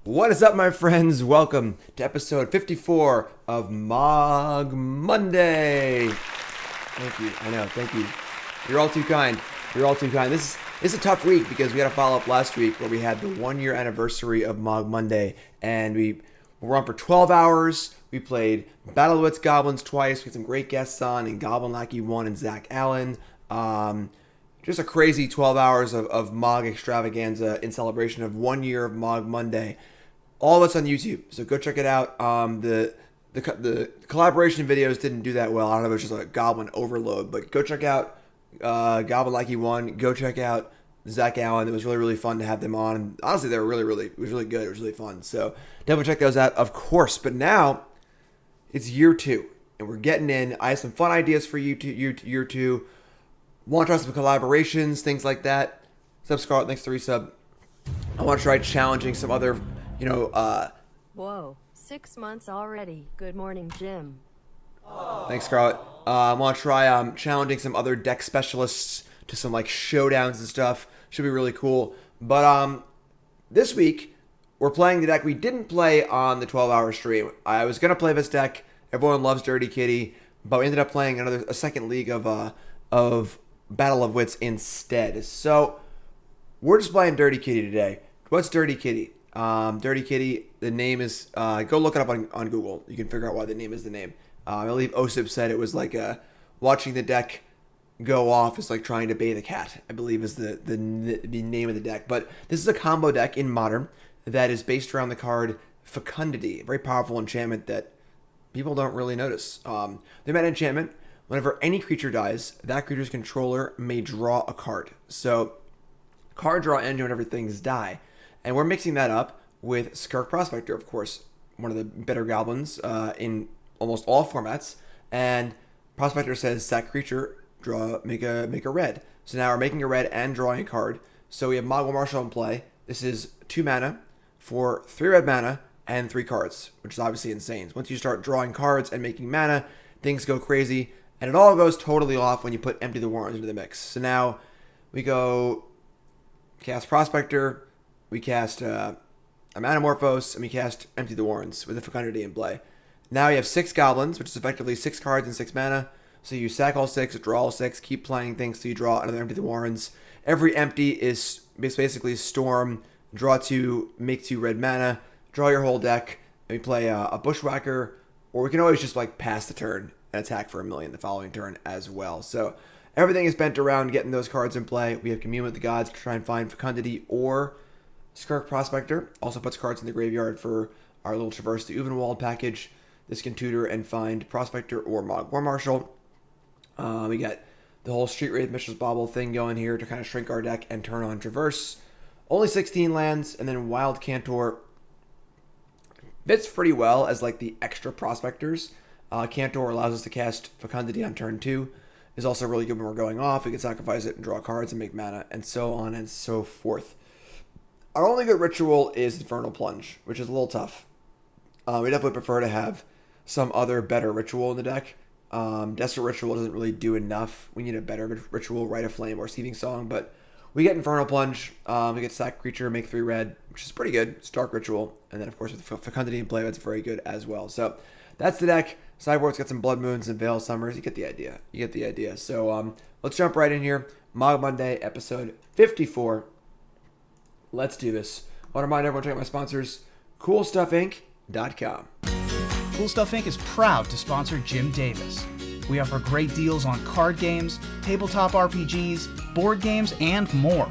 What is up, my friends? Welcome to episode 54 of Mogg Monday. Thank you. I know. Thank you. You're all too kind. You're all too kind. This is a tough week because we had to follow up last week where we had the 1-year anniversary of Mogg Monday, and we were on for 12 hours. We played Battle of the Wits Goblins twice. We had some great guests on, and Goblin Lackey 1 and Zach Allen. Just a crazy 12 hours of Mogg extravaganza in celebration of 1 year of Mogg Monday. All of it's on YouTube, so go check it out. The collaboration videos didn't do that well. I don't know if it was just a Goblin overload, but go check out Goblin Lackey 1. Go check out Zach Allen. It was really, really fun to have them on. And honestly, they were it was really good. It was really fun. So definitely check those out, of course. But now it's year 2, and we're getting in. I have some fun ideas for you year 2. Want to try some collaborations, things like that. Sub Scarlet, thanks to resub. I want to try challenging some other, Whoa, 6 months already. Good morning, Jim. Thanks, Scarlet. I want to try challenging some other deck specialists to some showdowns and stuff. Should be really cool. But this week we're playing the deck we didn't play on the 12-hour stream. I was gonna play this deck. Everyone loves Dirty Kitty, but we ended up playing a second league of Battle of Wits instead. So we're just playing Dirty Kitty today. What's Dirty Kitty? Dirty Kitty, the name is, go look it up on Google. You can figure out why the name is the name. I believe Osip said it was watching the deck go off is like trying to bathe a cat, I believe is the name of the deck. But this is a combo deck in Modern that is based around the card Fecundity, a very powerful enchantment that people don't really notice. The mana enchantment, whenever any creature dies, that creature's controller may draw a card. So card draw engine whenever things die. And we're mixing that up with Skirk Prospector, of course, one of the better goblins in almost all formats. And Prospector says sack creature, make a red. So now we're making a red and drawing a card. So we have Mogg War Marshal in play. This is 2 mana for 3 red mana and 3 cards, which is obviously insane. Once you start drawing cards and making mana, things go crazy. And it all goes totally off when you put Empty the Warrens into the mix. So now we go cast Prospector, we cast a Manamorphose, and we cast Empty the Warrens with the Fecundity in play. Now you have 6 goblins, which is effectively 6 cards and 6 mana. So you sack all 6, draw all 6, keep playing things till you draw another Empty the Warrens. Every empty is basically Storm, draw 2, make 2 red mana, draw your whole deck, and we play a Bushwhacker, or we can always just pass the turn and attack for 1,000,000 the following turn as well. So everything is bent around getting those cards in play. We have Commune with the Gods to try and find Fecundity or Skirk Prospector. Also puts cards in the graveyard for our little Traverse the Ulvenwald package. This can tutor and find Prospector or Mogg War Marshal. We got the whole Street Wraith Mishra's Bauble thing going here to kind of shrink our deck and turn on Traverse. Only 16 lands, and then Wild Cantor fits pretty well as the extra Prospectors. Cantor allows us to cast Fecundity on turn 2. Is also really good when we're going off. We can sacrifice it and draw cards and make mana, and so on and so forth. Our only good ritual is Infernal Plunge, which is a little tough. We definitely prefer to have some other better ritual in the deck. Desperate Ritual doesn't really do enough. We need a better ritual, Rite of Flame or Seething Song, but we get Infernal Plunge. We get sack creature, make 3 red, which is pretty good. It's Dark Ritual, and then of course with Fecundity in play, that's very good as well. So that's the deck. Sideboard's got some Blood Moons and Veil Summers. You get the idea. So let's jump right in here. Mogg Monday, episode 54. Let's do this. I want to remind everyone to check out my sponsors, CoolStuffInc.com. Cool Stuff Inc. is proud to sponsor Jim Davis. We offer great deals on card games, tabletop RPGs, board games, and more.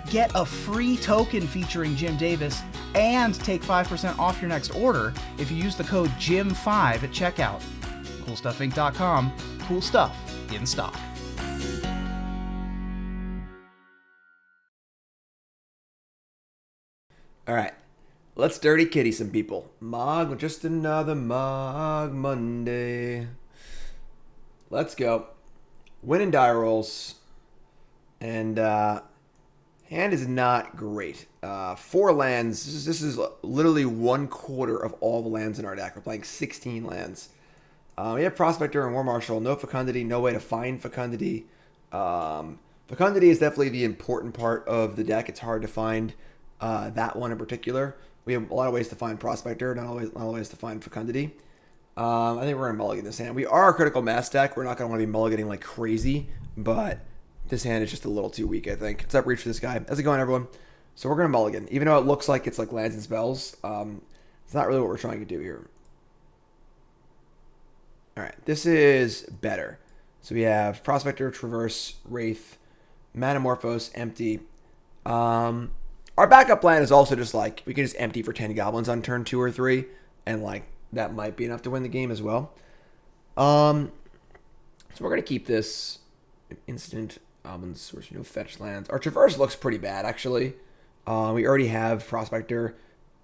Get a free token featuring Jim Davis and take 5% off your next order if you use the code JIM5 at checkout. CoolStuffInc.com. Cool stuff in stock. All right, let's Dirty Kitty some people. Mogg, just another Mogg Monday. Let's go. Win and die rolls. And hand is not great. 4 lands. This is literally 1/4 of all the lands in our deck. We're playing 16 lands. We have Prospector and War Marshal. No Fecundity. No way to find Fecundity. Fecundity is definitely the important part of the deck. It's hard to find that one in particular. We have a lot of ways to find Prospector, not a lot of ways to find Fecundity. I think we're going to mulligan this hand. We are a critical mass deck. We're not going to want to be mulliganing like crazy, but this hand is just a little too weak, I think. It's up reach for this guy. How's it going, everyone? So we're going to mulligan. Even though it looks like it's like lands and spells, it's not really what we're trying to do here. All right, this is better. So we have Prospector, Traverse, Wraith, Manamorphose, empty. Our backup plan is also just like, we can just empty for 10 goblins on turn 2 or 3, and like, that might be enough to win the game as well. So we're going to keep this an instant goblin source, no fetch lands. Our Traverse looks pretty bad, actually. We already have Prospector,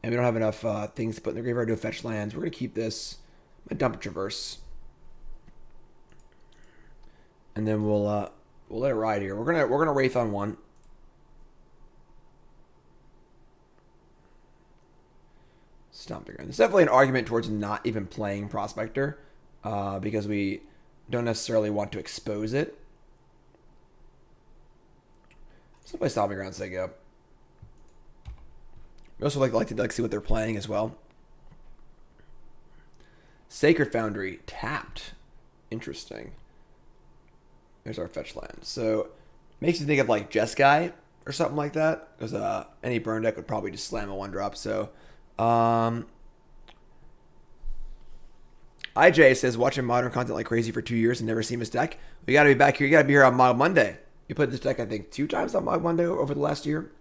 and we don't have enough things to put in the graveyard to fetch lands. We're going to keep this. I'm going to dump a Traverse. And then we'll let it ride here. We're gonna Wraith on 1. Stomping Ground. There's definitely an argument towards not even playing Prospector, because we don't necessarily want to expose it. So play Stomping Ground, say go. We also like to see what they're playing as well. Sacred Foundry tapped. Interesting. There's our fetch land. So makes me think of like Jeskai or something like that, because any burn deck would probably just slam a 1-drop. So IJ says, watching modern content like crazy for 2 years and never seen this deck. We got to be back here. You got to be here on Mogg Monday. You played this deck, I think, 2 times on Mogg Monday over the last year.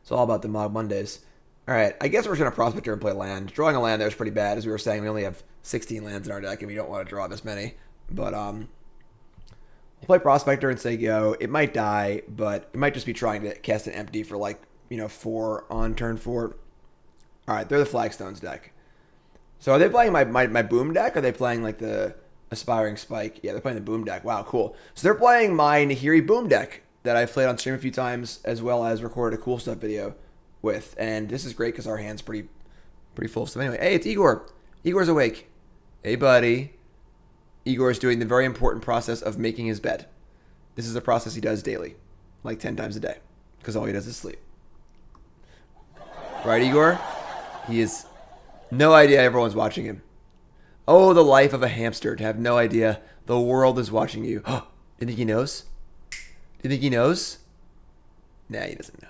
It's all about the Mogg Mondays. All right, I guess we're just going to Prospector and play land. Drawing a land there is pretty bad. As we were saying, we only have 16 lands in our deck, and we don't want to draw this many. But we'll play Prospector and say go. It might die, but it might just be trying to cast an empty for like, 4 on turn 4. All right, they're the Flagstones deck. So are they playing my Boom deck, or are they playing like the Aspiring Spike? Yeah, they're playing the Boom deck. Wow, cool. So they're playing my Nahiri Boom deck that I've played on stream a few times, as well as recorded a cool stuff video with. And this is great because our hand's pretty full of stuff. Anyway, hey, it's Igor. Igor's awake. Hey, buddy. Igor's doing the very important process of making his bed. This is a process he does daily, like 10 times a day, because all he does is sleep. Right, Igor? He has no idea everyone's watching him. Oh, the life of a hamster, to have no idea the world is watching you. Do you think he knows? Do you think he knows? Nah, he doesn't know.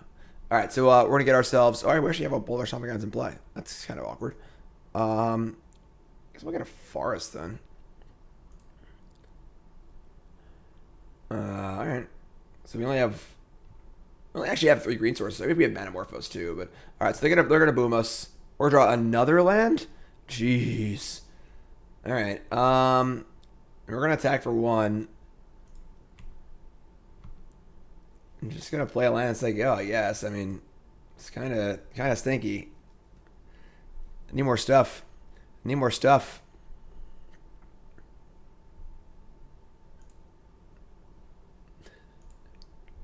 All right, so we're going to get ourselves... All right, we actually have a Boulder Stomping Grounds in play. That's kind of awkward. I guess we'll get a Forest then. All right. So we only actually have 3 green sources. Maybe we have Manamorphose too, but all right. So they're gonna boom us or draw another land. Jeez. All right. We're gonna attack for 1. I'm just gonna play a land and say go. I guess. I mean, it's kind of stinky. I need more stuff.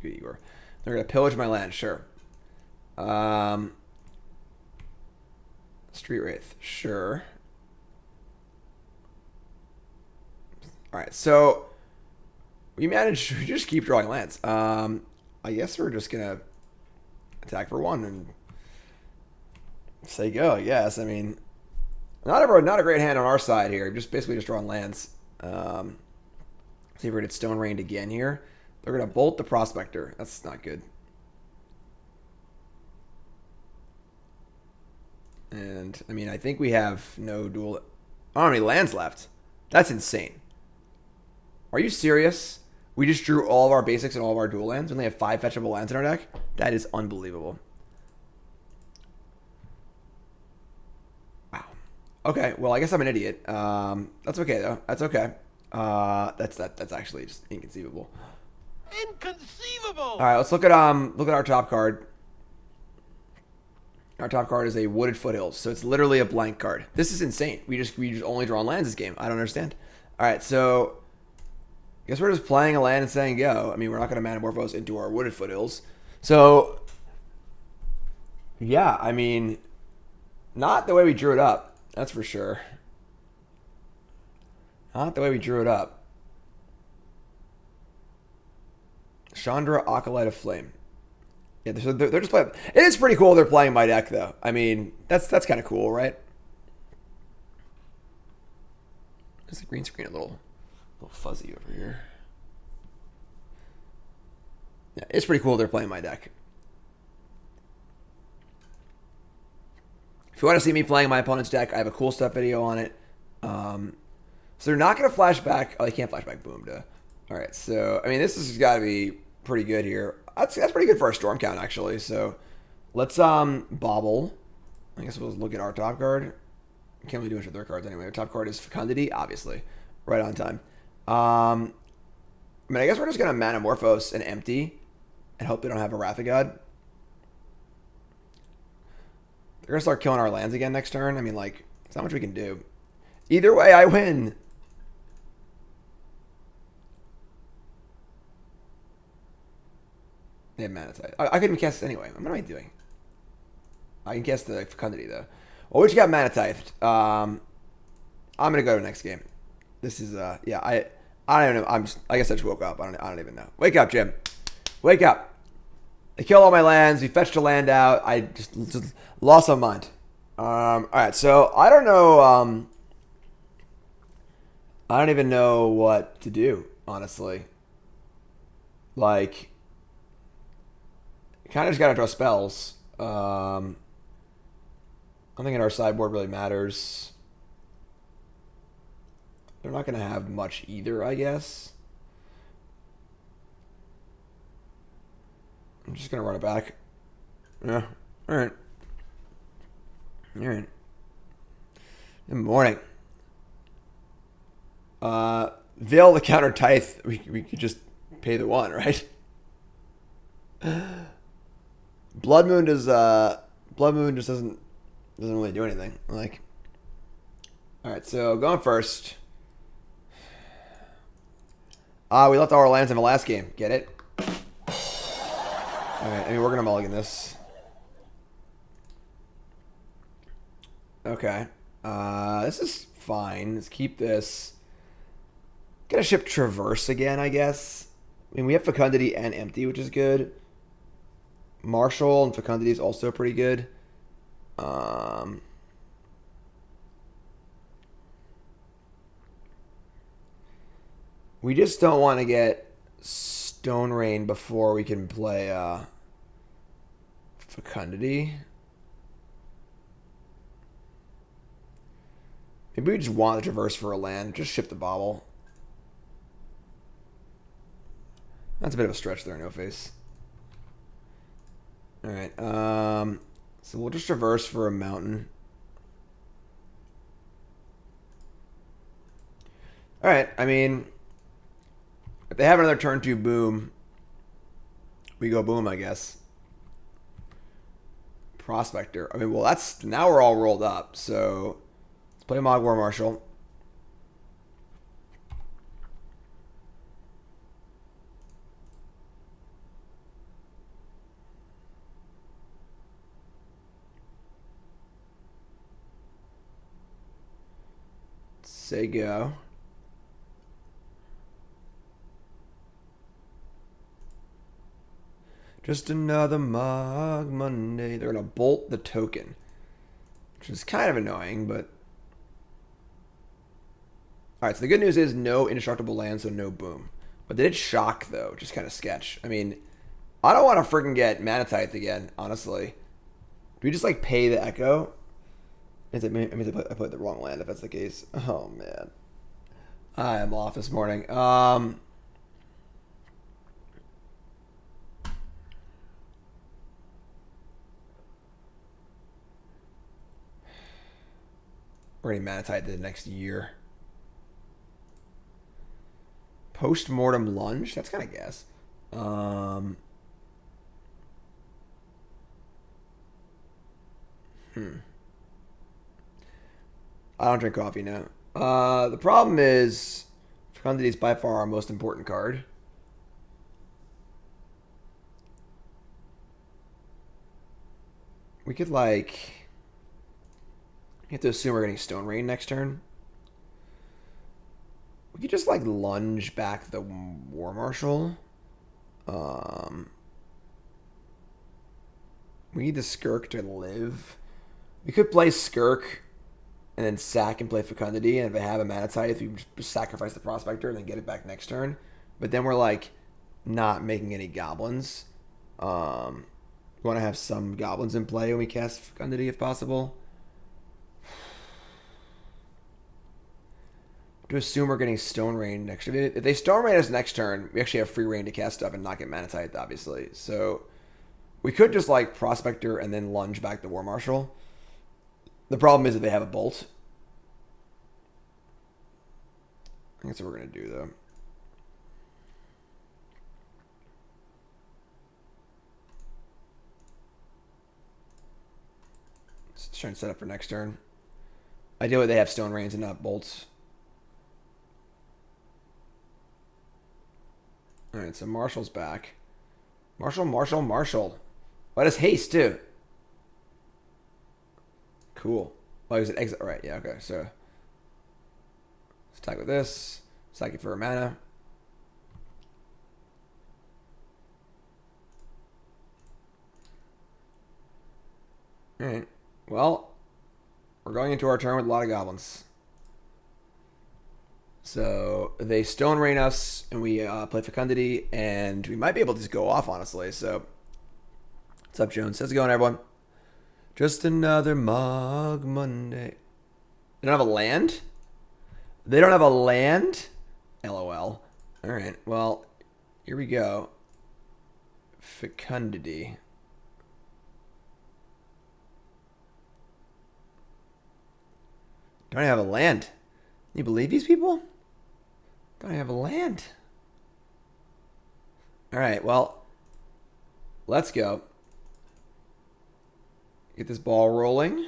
Igor. They're going to pillage my land, sure. Street Wraith, sure. Alright, so we just keep drawing lands. I guess we're just going to attack for 1 and say go, I guess. I mean, not a great hand on our side here. Basically just drawing lands. See if we're going to get Stone Rained again here. They're going to bolt the Prospector. That's not good. And, I mean, I think we have no dual... I don't have any lands left. That's insane. Are you serious? We just drew all of our basics and all of our dual lands. We only have 5 fetchable lands in our deck? That is unbelievable. Wow. Okay, well, I guess I'm an idiot. That's okay, though. That's okay. That's actually just inconceivable. Inconceivable! All right, let's look at our top card. Our top card is a Wooded Foothills, so it's literally a blank card. This is insane. We just only draw on lands this game. I don't understand. All right, so I guess we're just playing a land and saying go. I mean, we're not going to Manamorphose into our Wooded Foothills. So yeah, I mean, not the way we drew it up. That's for sure. Not the way we drew it up. Chandra, Acolyte of Flame. Yeah, they're just playing. It is pretty cool they're playing my deck, though. I mean, that's kind of cool, right? Is the green screen a little fuzzy over here? Yeah, it's pretty cool they're playing my deck. If you want to see me playing my opponent's deck, I have a cool stuff video on it. So they're not going to flash back. Oh, they can't flash back Boom, duh. All right, so, I mean, this has got to be pretty good here. That's pretty good for our Storm count, actually. So let's Bauble. I guess we'll look at our top card. We can't really do much with their cards anyway. Our top card is Fecundity, obviously. Right on time. I mean, I guess we're just going to Manamorphose and empty and hope they don't have a Wrath of God. They're going to start killing our lands again next turn. I mean, like, there's not much we can do. Either way, I win. They have Mana Tithe. I couldn't cast it anyway. What am I doing? I can cast the Fecundity, though. Well, we just got Mana Tithed. I'm going to go to the next game. This is, yeah, I don't even know. I guess I just woke up. I don't even know. Wake up, Jim. Wake up. They killed all my lands. We fetched a land out. I just lost my mind. All right, so I don't know. I don't even know what to do, honestly. Like, kind of just got to draw spells. I don't think our sideboard really matters. They're not going to have much either, I guess. I'm just going to run it back. Yeah. All right. All right. Good morning. Veil the counter tithe. We could just pay the one, right? Blood Moon just doesn't really do anything. Like, all right, so going first. We left all our lands in the last game. Get it? All right, I mean, we're gonna mulligan this. Okay, this is fine. Let's keep this. Gonna ship Traverse again, I guess. I mean, we have Fecundity and Empty, which is good. Marshal and Fecundity is also pretty good. We just don't want to get Stone Rain before we can play Fecundity. Maybe we just want the Traverse for a land. Just ship the Bauble. That's a bit of a stretch there, no face. Alright, so we'll just Traverse for a mountain. Alright, I mean, if they have another turn 2 boom, we go boom, I guess. Prospector. I mean, well, that's, now we're all rolled up, so let's play Mogg War Marshal. Say go. Just another Mogg Monday. They're going to bolt the token, which is kind of annoying, but... Alright, so the good news is no indestructible land, so no boom. But they did shock, though, which is kind of sketch. I mean, I don't want to freaking get Mana Tithe again, honestly. Do we just, like, pay the Echo? I played the wrong land, if that's the case. Oh, man. I am off this morning. We're going to Mana Tithe the next year. Postmortem Lunge? That's kind of gas. I don't drink coffee now. The problem is Fecundity is by far our most important card. We could, like... You have to assume we're getting Stone Rain next turn. We could just, like, lunge back the War Marshal. We need the Skirk to live. We could play Skirk and then sack and play Fecundity, and if I have a mana tithe, we just sacrifice the Prospector and then get it back next turn. But then we're like not making any goblins. We want to have some goblins in play when we cast Fecundity if possible. To assume we're getting Stone Rain next turn. If they Stone Rain us next turn, we actually have free reign to cast stuff and not get mana tithe, obviously. So we could just like Prospector and then lunge back the War Marshal. The problem is that they have a bolt. I think that's what we're going to do, though. Just trying to set up for next turn. Ideally, they have Stone Rains and not bolts. Alright, so Marshal's back. Marshal. Let us haste, too. Cool. Oh, is it exit? Alright, yeah, okay. So, let's attack with this. Sack it for a mana. Alright. Well, we're going into our turn with a lot of goblins. So, they Stone Rain us, and we play Fecundity, and we might be able to just go off, honestly. So, what's up, Jones? How's it going, everyone? Just another Mogg Monday. They don't have a land? They don't have a land? LOL. Alright, well, here we go. Fecundity. Don't have a land. Can you believe these people? Don't have a land. Alright, well, let's go. Get this ball rolling.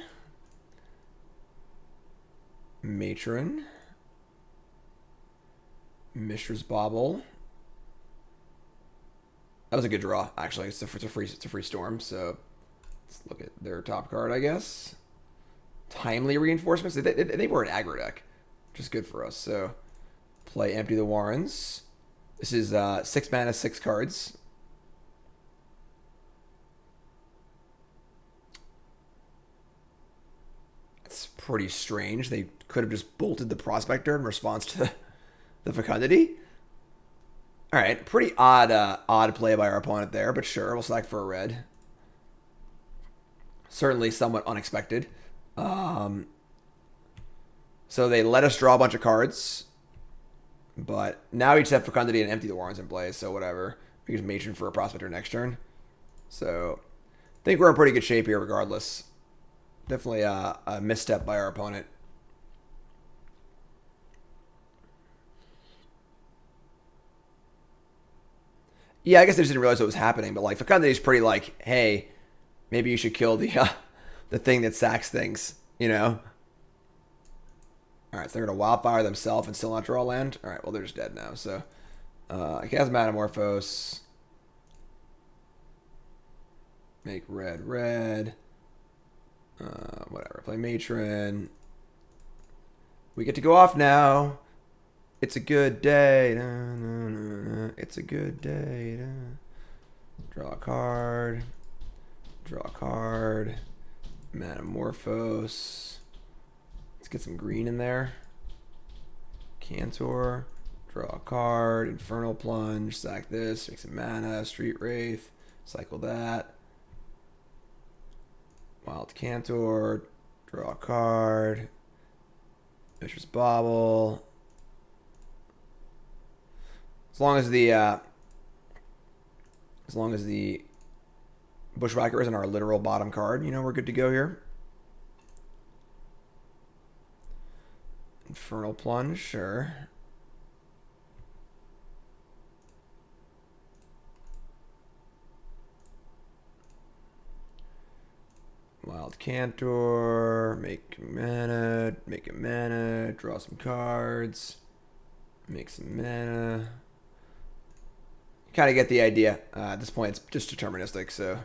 Matron. Mishra's Bauble. That was a good draw, actually. It's a free storm, so let's look at their top card, I guess. Timely reinforcements. They were an aggro deck, which is good for us. So play Empty the Warrens. This is 6 mana, 6 cards. It's pretty strange. They could have just bolted the Prospector in response to the Fecundity. All right, pretty odd play by our opponent there, but sure, we'll select for a red. Certainly somewhat unexpected. So they let us draw a bunch of cards, but now we just have Fecundity and Empty the Warrens in play, so whatever. We can Matron for a Prospector next turn. So I think we're in pretty good shape here regardless. Definitely a misstep by our opponent. Yeah, I guess they just didn't realize what was happening, but like Fecundity is pretty like, hey, maybe you should kill the thing that sacks things, you know? Alright, so they're going to Wildfire themselves and still not draw land? Alright, well, they're just dead now, so... I cast Manamorphose. Make red. Whatever, play Matron. We get to go off now. It's a good day. It's a good day. Draw a card. Manamorphose. Let's get some green in there. Cantor. Draw a card. Infernal Plunge. Sack this. Make some mana. Street Wraith. Cycle that. Wild Cantor. Draw a card. Mishra's Bauble. As long as the Bushwhacker isn't our literal bottom card, you know, we're good to go here. Infernal Plunge, sure. Wild Cantor, make a mana, draw some cards, make some mana. Kind of get the idea. At this point, it's just deterministic, so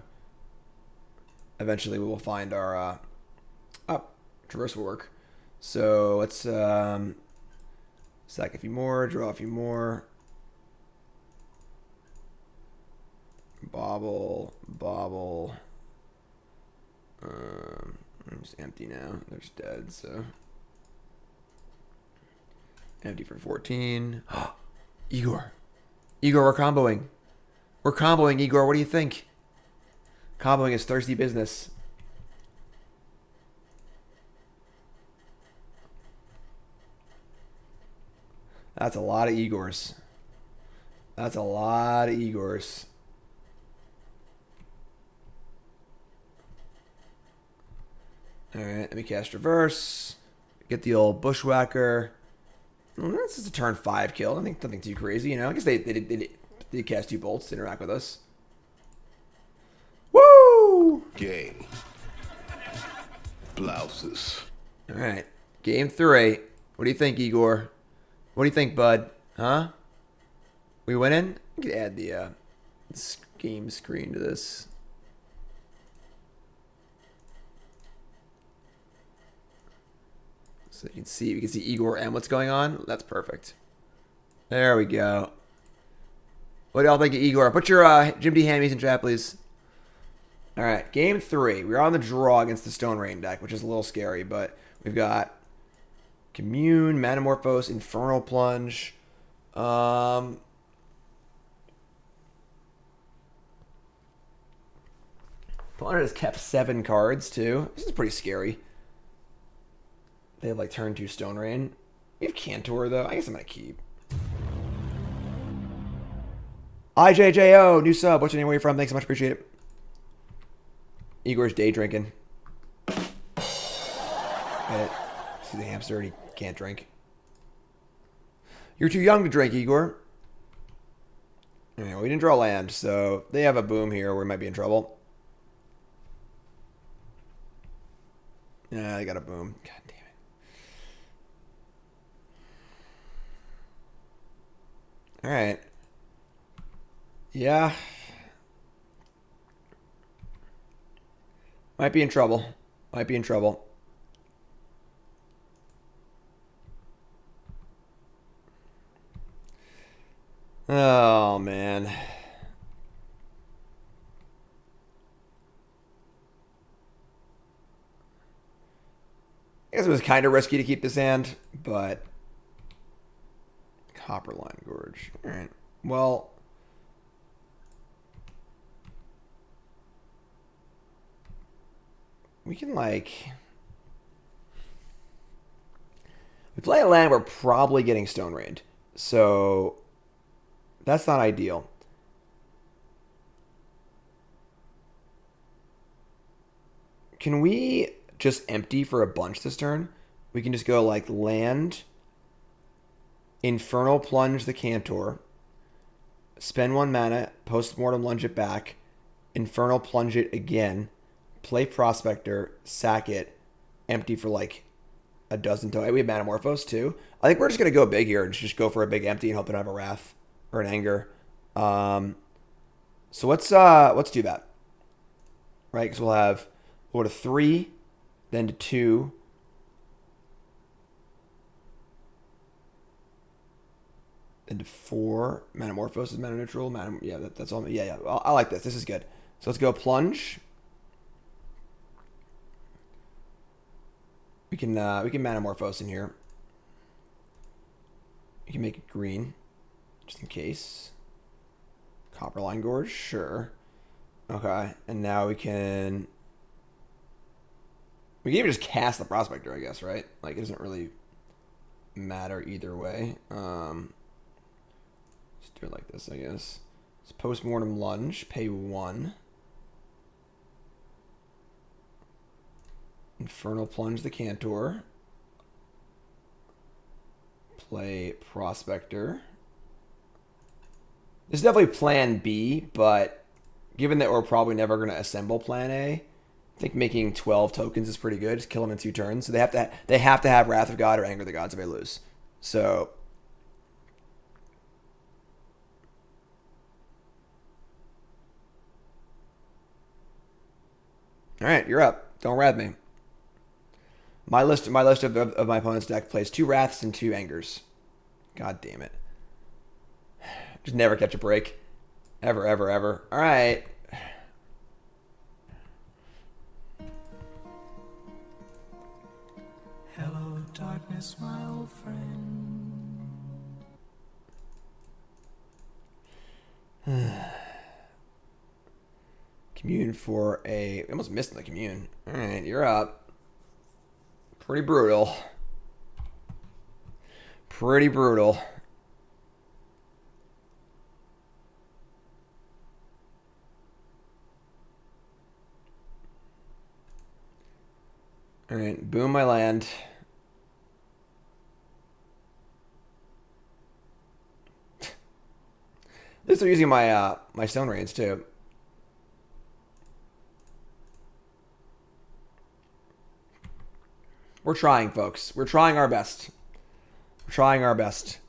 eventually we will find our Traverse will work. So let's sack a few more, draw a few more. Bauble. I'm just empty now. They're just dead, so. Empty for 14. Igor. Igor, we're comboing. We're comboing, Igor. What do you think? Comboing is thirsty business. That's a lot of Igors. That's a lot of Igors. Alright, let me cast Traverse. Get the old Bushwhacker. Well, this is a turn 5 kill. I think nothing too crazy, you know. I guess they did cast 2 bolts to interact with us. Woo! Game. Blouses. Alright. Game 3. What do you think, Igor? What do you think, bud? Huh? We winning? We could add the game screen to this. So you can see Igor and what's going on. That's perfect. There we go. What do y'all think of Igor? Put your Jim D. Hammies in chat, please. All right, game 3. We're on the draw against the Stone Rain deck, which is a little scary, but we've got Commune, Manamorphose, Infernal Plunge. Opponent has kept 7 cards too. This is pretty scary. They have like turn 2 Stone Rain. We have Cantor though. I guess I'm gonna keep. IJJO, new sub. What's your name? Where you from? Thanks so much. Appreciate it. Igor's day drinking. Get it? See the hamster and he can't drink. You're too young to drink, Igor. Anyway, we didn't draw land, so they have a boom here where we might be in trouble. Yeah, they got a boom. God damn it. Alright. Yeah. Might be in trouble. Might be in trouble. Oh, man. I guess it was kind of risky to keep this hand, but Copperline Gorge. All right. Well, we can we play a land we're probably getting Stone Rained, so that's not ideal. Can we just empty for a bunch this turn? We can just go like land, Infernal Plunge the Cantor, spend 1 mana, Postmortem Lunge it back, Infernal Plunge it again, play Prospector, sack it, empty for like a dozen times. We have Manamorphose too. I think we're just going to go big here and just go for a big empty and hope to have a Wrath or an Anger. So let's do that. Right? Because we'll go to 3, then to 2, then to 4. Manamorphose is mana neutral. Yeah, that's all. Yeah. I like this. This is good. So let's go Plunge. We can Manamorphose in here. We can make it green, just in case. Copperline Gorge, sure. Okay, and now we can even just cast the Prospector, I guess, right? Like, it doesn't really matter either way. Let's do it like this, I guess. It's Postmortem Lunge, pay 1. Infernal Plunge the Cantor. Play Prospector. This is definitely plan B, but given that we're probably never going to assemble plan A, I think making 12 tokens is pretty good. Just kill them in 2 turns. So they have to have Wrath of God or Anger of the Gods if they lose. So all right, you're up. Don't rad me. My list of my opponent's deck plays 2 Wraths and 2 Angers. God damn it. Just never catch a break. Ever. All right. darkness, my old friend. Commune for a... I almost missed the commune. Alright, you're up. Pretty brutal. Pretty brutal. Alright, boom my land. At least they're using my my stone rains too. We're trying, folks. We're trying our best. We're trying our best.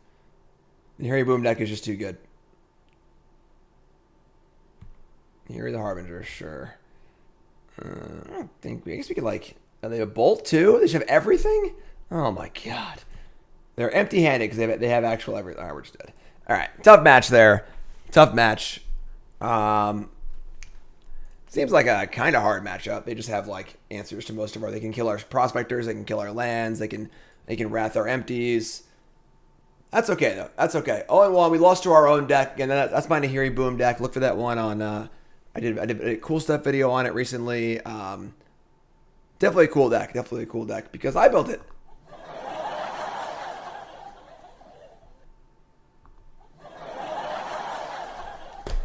The Harry Boom deck is just too good. Here are the Harbinger, sure. I don't think... I guess we could, like... Are they a bolt, too? They should have everything? Oh, my God. They're empty-handed because they have actual everything. All right, we're just dead. All right. Tough match there. Tough match. Seems like a kind of hard matchup. They just have, like, answers to most of our... They can kill our prospectors. They can kill our lands. They can wrath our empties. That's okay, though. That's okay. 0-1. We lost to our own deck. And that's my Nahiri Boom deck. Look for that one on... I did a cool stuff video on it recently. Definitely a cool deck. Definitely a cool deck because I built it.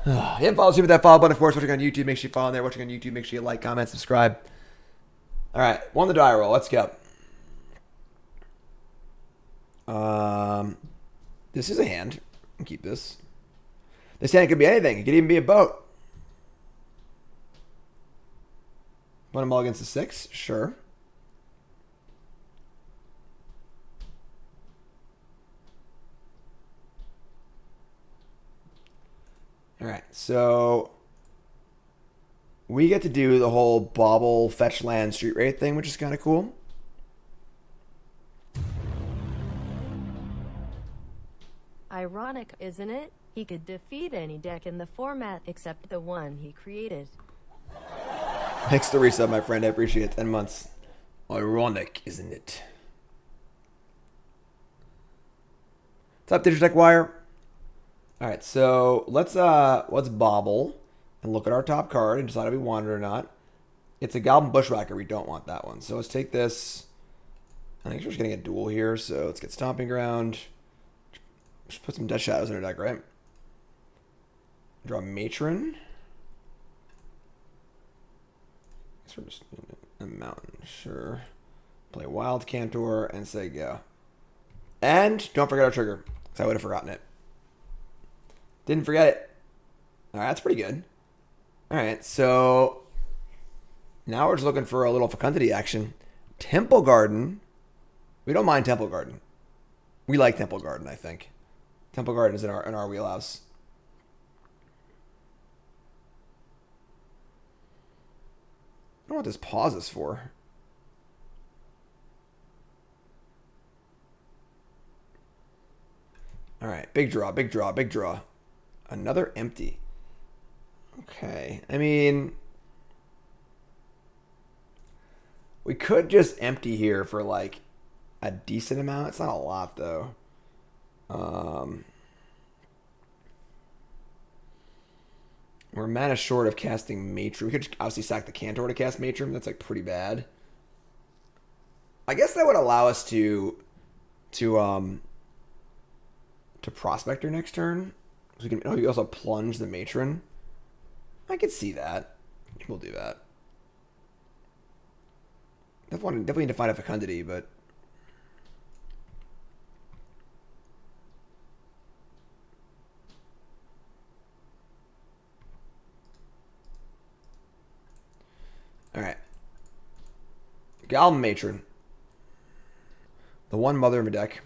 You haven't followed me with that follow button, of course. Watching on YouTube, make sure you follow there. Watching on YouTube, make sure you like, comment, subscribe. All right, won the die roll. Let's go. This is a hand. I'll keep this. This hand could be anything. It could even be a boat. Want to mull against the 6? Sure. All right, so we get to do the whole Bauble fetch land Street Wraith thing, which is kind of cool. Ironic, isn't it? He could defeat any deck in the format except the one he created. Thanks to the reset, my friend. I appreciate it. 10 months. Ironic, isn't it? What's up, Digitech Wire? All right, so let's bobble and look at our top card and decide if we want it or not. It's a Goblin Bushwhacker. We don't want that one. So let's take this. I think we're just getting a duel here. So let's get Stomping Ground. Just put some Death Shadows in our deck, right? Draw Matron. We're just in a mountain, sure. Play Wild Cantor and say go. And don't forget our trigger, because I would have forgotten it. Didn't forget it. All right, that's pretty good. All right, so now we're just looking for a little Fecundity action. Temple Garden. We don't mind Temple Garden. We like Temple Garden, I think. Temple Garden is in our wheelhouse. I don't know what this pause is for. All right, big draw, big draw, big draw. Another empty. Okay, I mean, we could just empty here for like a decent amount. It's not a lot though. We're mana short of casting Matron. We could just obviously sack the Cantor to cast Matron. That's like pretty bad. I guess that would allow us to Prospector next turn. So we can also plunge the Matron. I could see that. We'll do that. Definitely need to find a Fecundity, but all right. Goblin Matron. The one mother of a deck.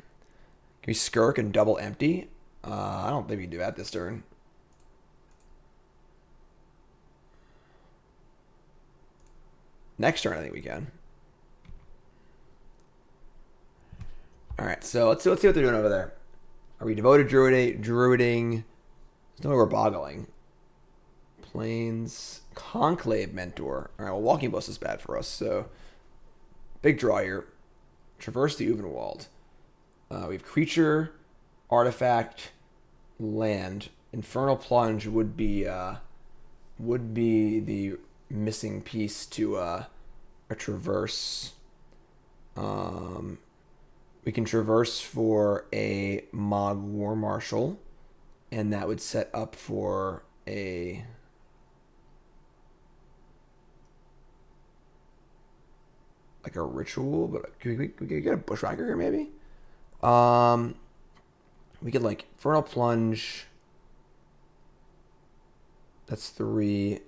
Can we Skirk and double empty? I don't think we can do that this turn. Next turn, I think we can. All right, so let's see what they're doing over there. Are we devoted druiding? There's no way we're boggling. Plains Conclave Mentor. All right, well, Walking Bus is bad for us, so big draw here. Traverse the Ulvenwald. We have creature, artifact, land. Infernal Plunge would be the missing piece to a traverse. We can traverse for a Mogg War Marshal, and that would set up for a like a ritual, but can we get a Bushwhacker here maybe? We could like Infernal Plunge. That's 3.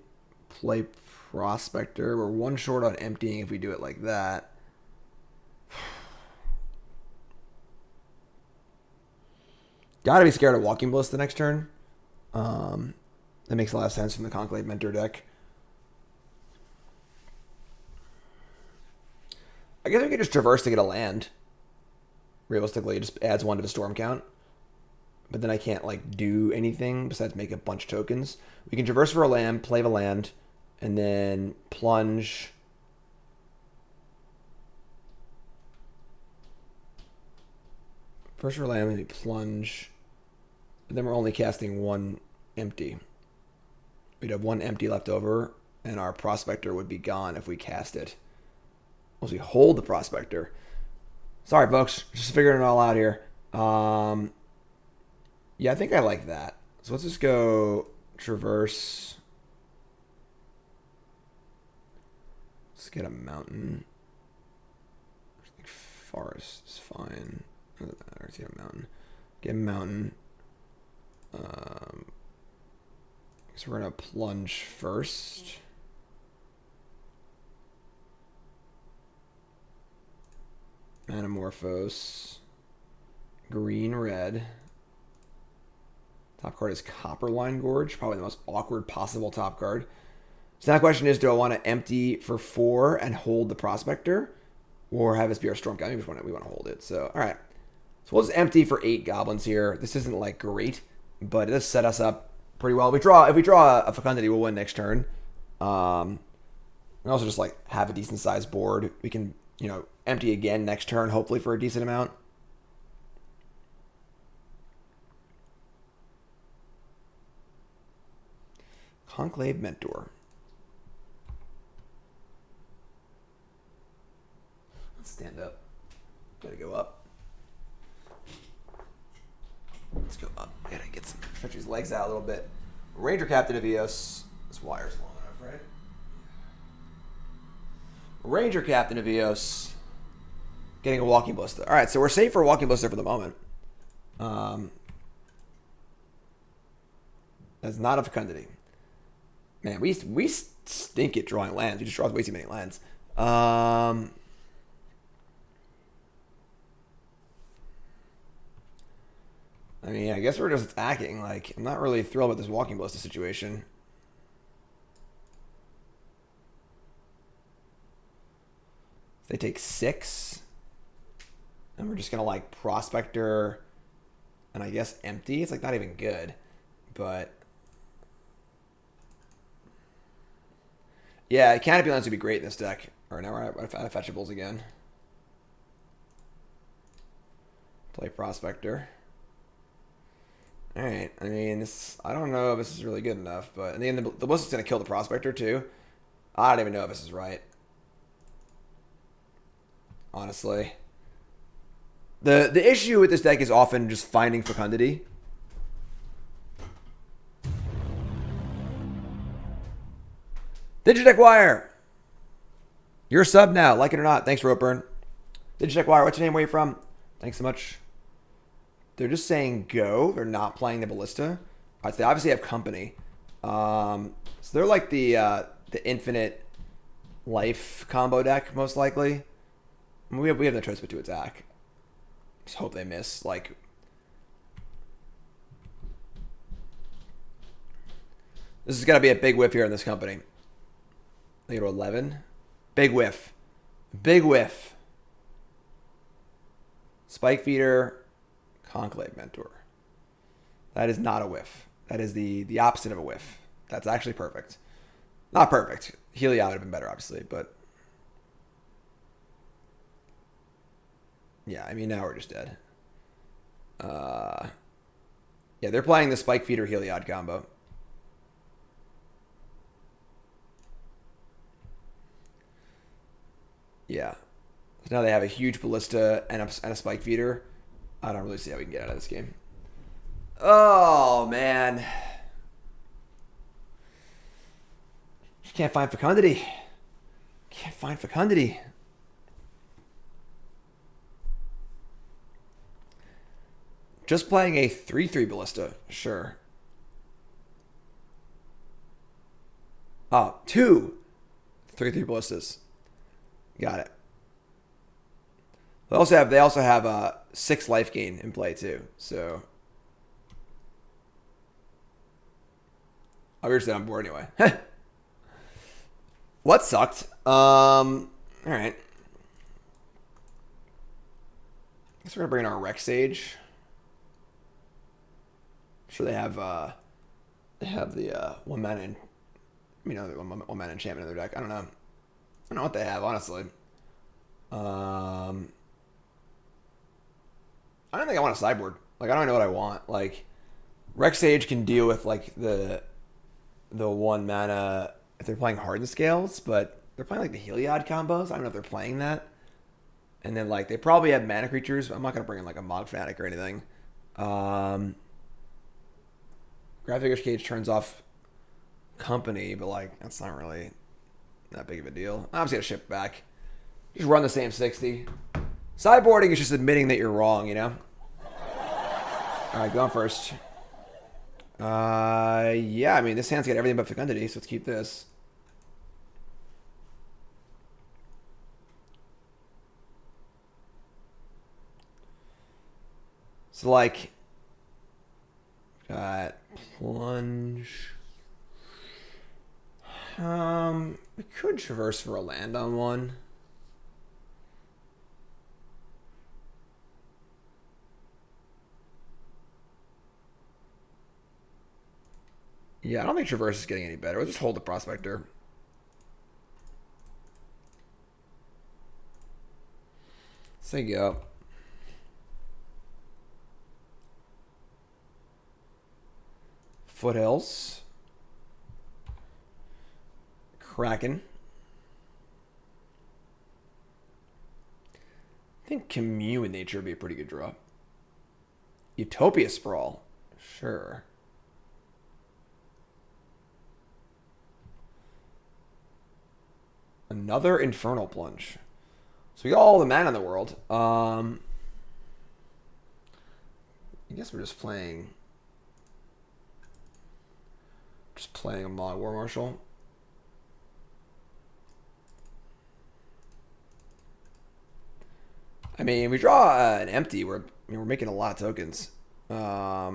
Play Prospector. We're 1 short on emptying if we do it like that. Gotta be scared of Walking Ballista the next turn. That makes a lot of sense from the Conclave Mentor deck. I guess we could just traverse to get a land. Realistically, it just adds 1 to the storm count. But then I can't like do anything besides make a bunch of tokens. We can traverse for a land, play the land, and then plunge. First for land, maybe plunge. But then we're only casting 1 empty. We'd have 1 empty left over, and our Prospector would be gone if we cast it. Once we hold the Prospector. Sorry, folks. Just figuring it all out here. Yeah, I think I like that. So let's just go traverse. Let's get a mountain. I think forest is fine. Doesn't matter. Let's get a mountain. Get a mountain. So we're gonna plunge first. Manamorphose. Green, red. Top card is Copperline Gorge. Probably the most awkward possible top card. So now the question is, do I want to empty for 4 and hold the Prospector? Or have this be our Storm Count? We want to hold it. So, all right. So we'll just empty for 8 goblins here. This isn't like great, but it does set us up pretty well. If we draw a Fecundity, we'll win next turn. We also just like have a decent sized board. We can, empty again next turn, hopefully for a decent amount. Conclave Mentor. Let's stand up. Gotta go up. Let's go up. I gotta get some. Stretch his legs out a little bit. Ranger Captain of Eos. This wire's long enough, right? Ranger Captain of Eos. Getting a Walking Ballista. Alright, so we're safe for a Walking Ballista for the moment. That's not a Fecundity. Man, we stink at drawing lands. We just draw way too many lands. I mean, I guess we're just attacking. Like, I'm not really thrilled with this Walking Ballista situation. They take 6. And we're just going to, like, Prospector and I guess empty. It's, like, not even good. But yeah, Canopy Lands would be great in this deck. Alright, now we're out of fetchables again. Play Prospector. Alright, I mean, I don't know if this is really good enough, but in the end, the Ballista's going to kill the Prospector too. I don't even know if this is right. Honestly. The issue with this deck is often just finding Fecundity. Digitech Wire! You're a sub now, like it or not. Thanks, Ropeburn. Digitech Wire, what's your name? Where you from? Thanks so much. They're just saying go. They're not playing the Ballista. So they obviously have company. So they're like the infinite life combo deck, most likely. We have no choice but to attack. Just hope they miss. Like, this is gonna be a big whiff here in this company. They go to 11. Big whiff. Big whiff. Spike Feeder. Conclave Mentor. That is not a whiff. That is the opposite of a whiff. That's actually perfect. Not perfect. Heliod would have been better, obviously, but Yeah, I mean, now we're just dead. Yeah, they're playing the Spike Feeder Heliod combo. Yeah. So now they have a huge Ballista and a Spike Feeder. I don't really see how we can get out of this game. Oh, man. Just can't find Fecundity. Can't find Fecundity. Just playing a 3/3 Ballista. Sure. Oh, 2 3/3 Ballistas. Got it. They also have 6 life gain in play too. So I'll just on board anyway. What sucked? All right. Guess we're gonna bring in our Rex Sage. I'm sure they have the one mana, the one mana enchantment in their deck. I don't know. I don't know what they have, honestly. I don't think I want a sideboard. Like, I don't know what I want. Like, Rex Sage can deal with like the one mana if they're playing Hardened Scales, but they're playing like the Heliod combos. I don't know if they're playing that. And then like they probably have mana creatures. But I'm not gonna bring in like a Mogg Fanatic or anything. Grafdigger's Cage turns off company, but like that's not really that big of a deal. I'm just gonna ship back. Just run the same 60. Sideboarding is just admitting that you're wrong, you know? Alright, going first. Yeah, I mean this hand's got everything but Fecundity, so let's keep this. So like got Plunge. We could Traverse for a land on one. Yeah, I don't think Traverse is getting any better. We'll just hold the Prospector. So you go. Foothills. Kraken. I think Commune in nature would be a pretty good draw. Utopia Sprawl. Sure. Another Infernal Plunge. So we got all the mana in the world. I guess we're just playing a Mogg War Marshal. I mean, we draw an empty. We're making a lot of tokens. What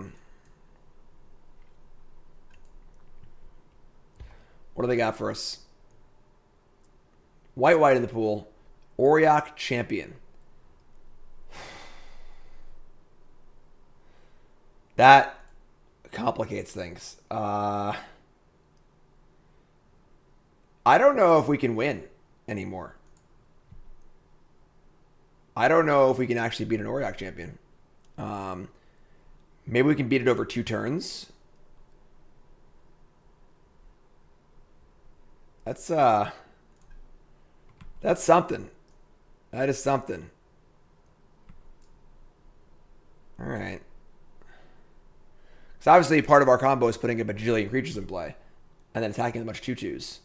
do they got for us? White in the pool. Auriok Champion. That complicates things. I don't know if we can win anymore. I don't know if we can actually beat an Auriok Champion. Maybe we can beat it over 2 turns. That's something. That is something. All right. So obviously part of our combo is putting a bajillion creatures in play and then attacking a bunch of 2/2s.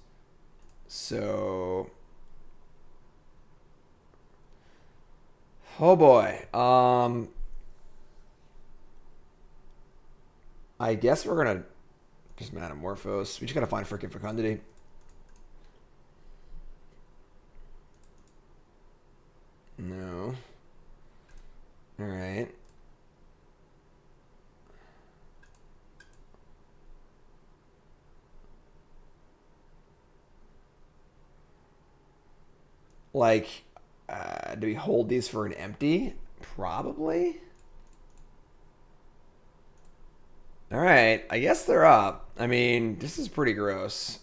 So, oh boy. I guess we're gonna just Manamorphose. We just gotta find freaking Fecundity. No. All right. Like, do we hold these for an empty? Probably. All right. I guess they're up. I mean, this is pretty gross.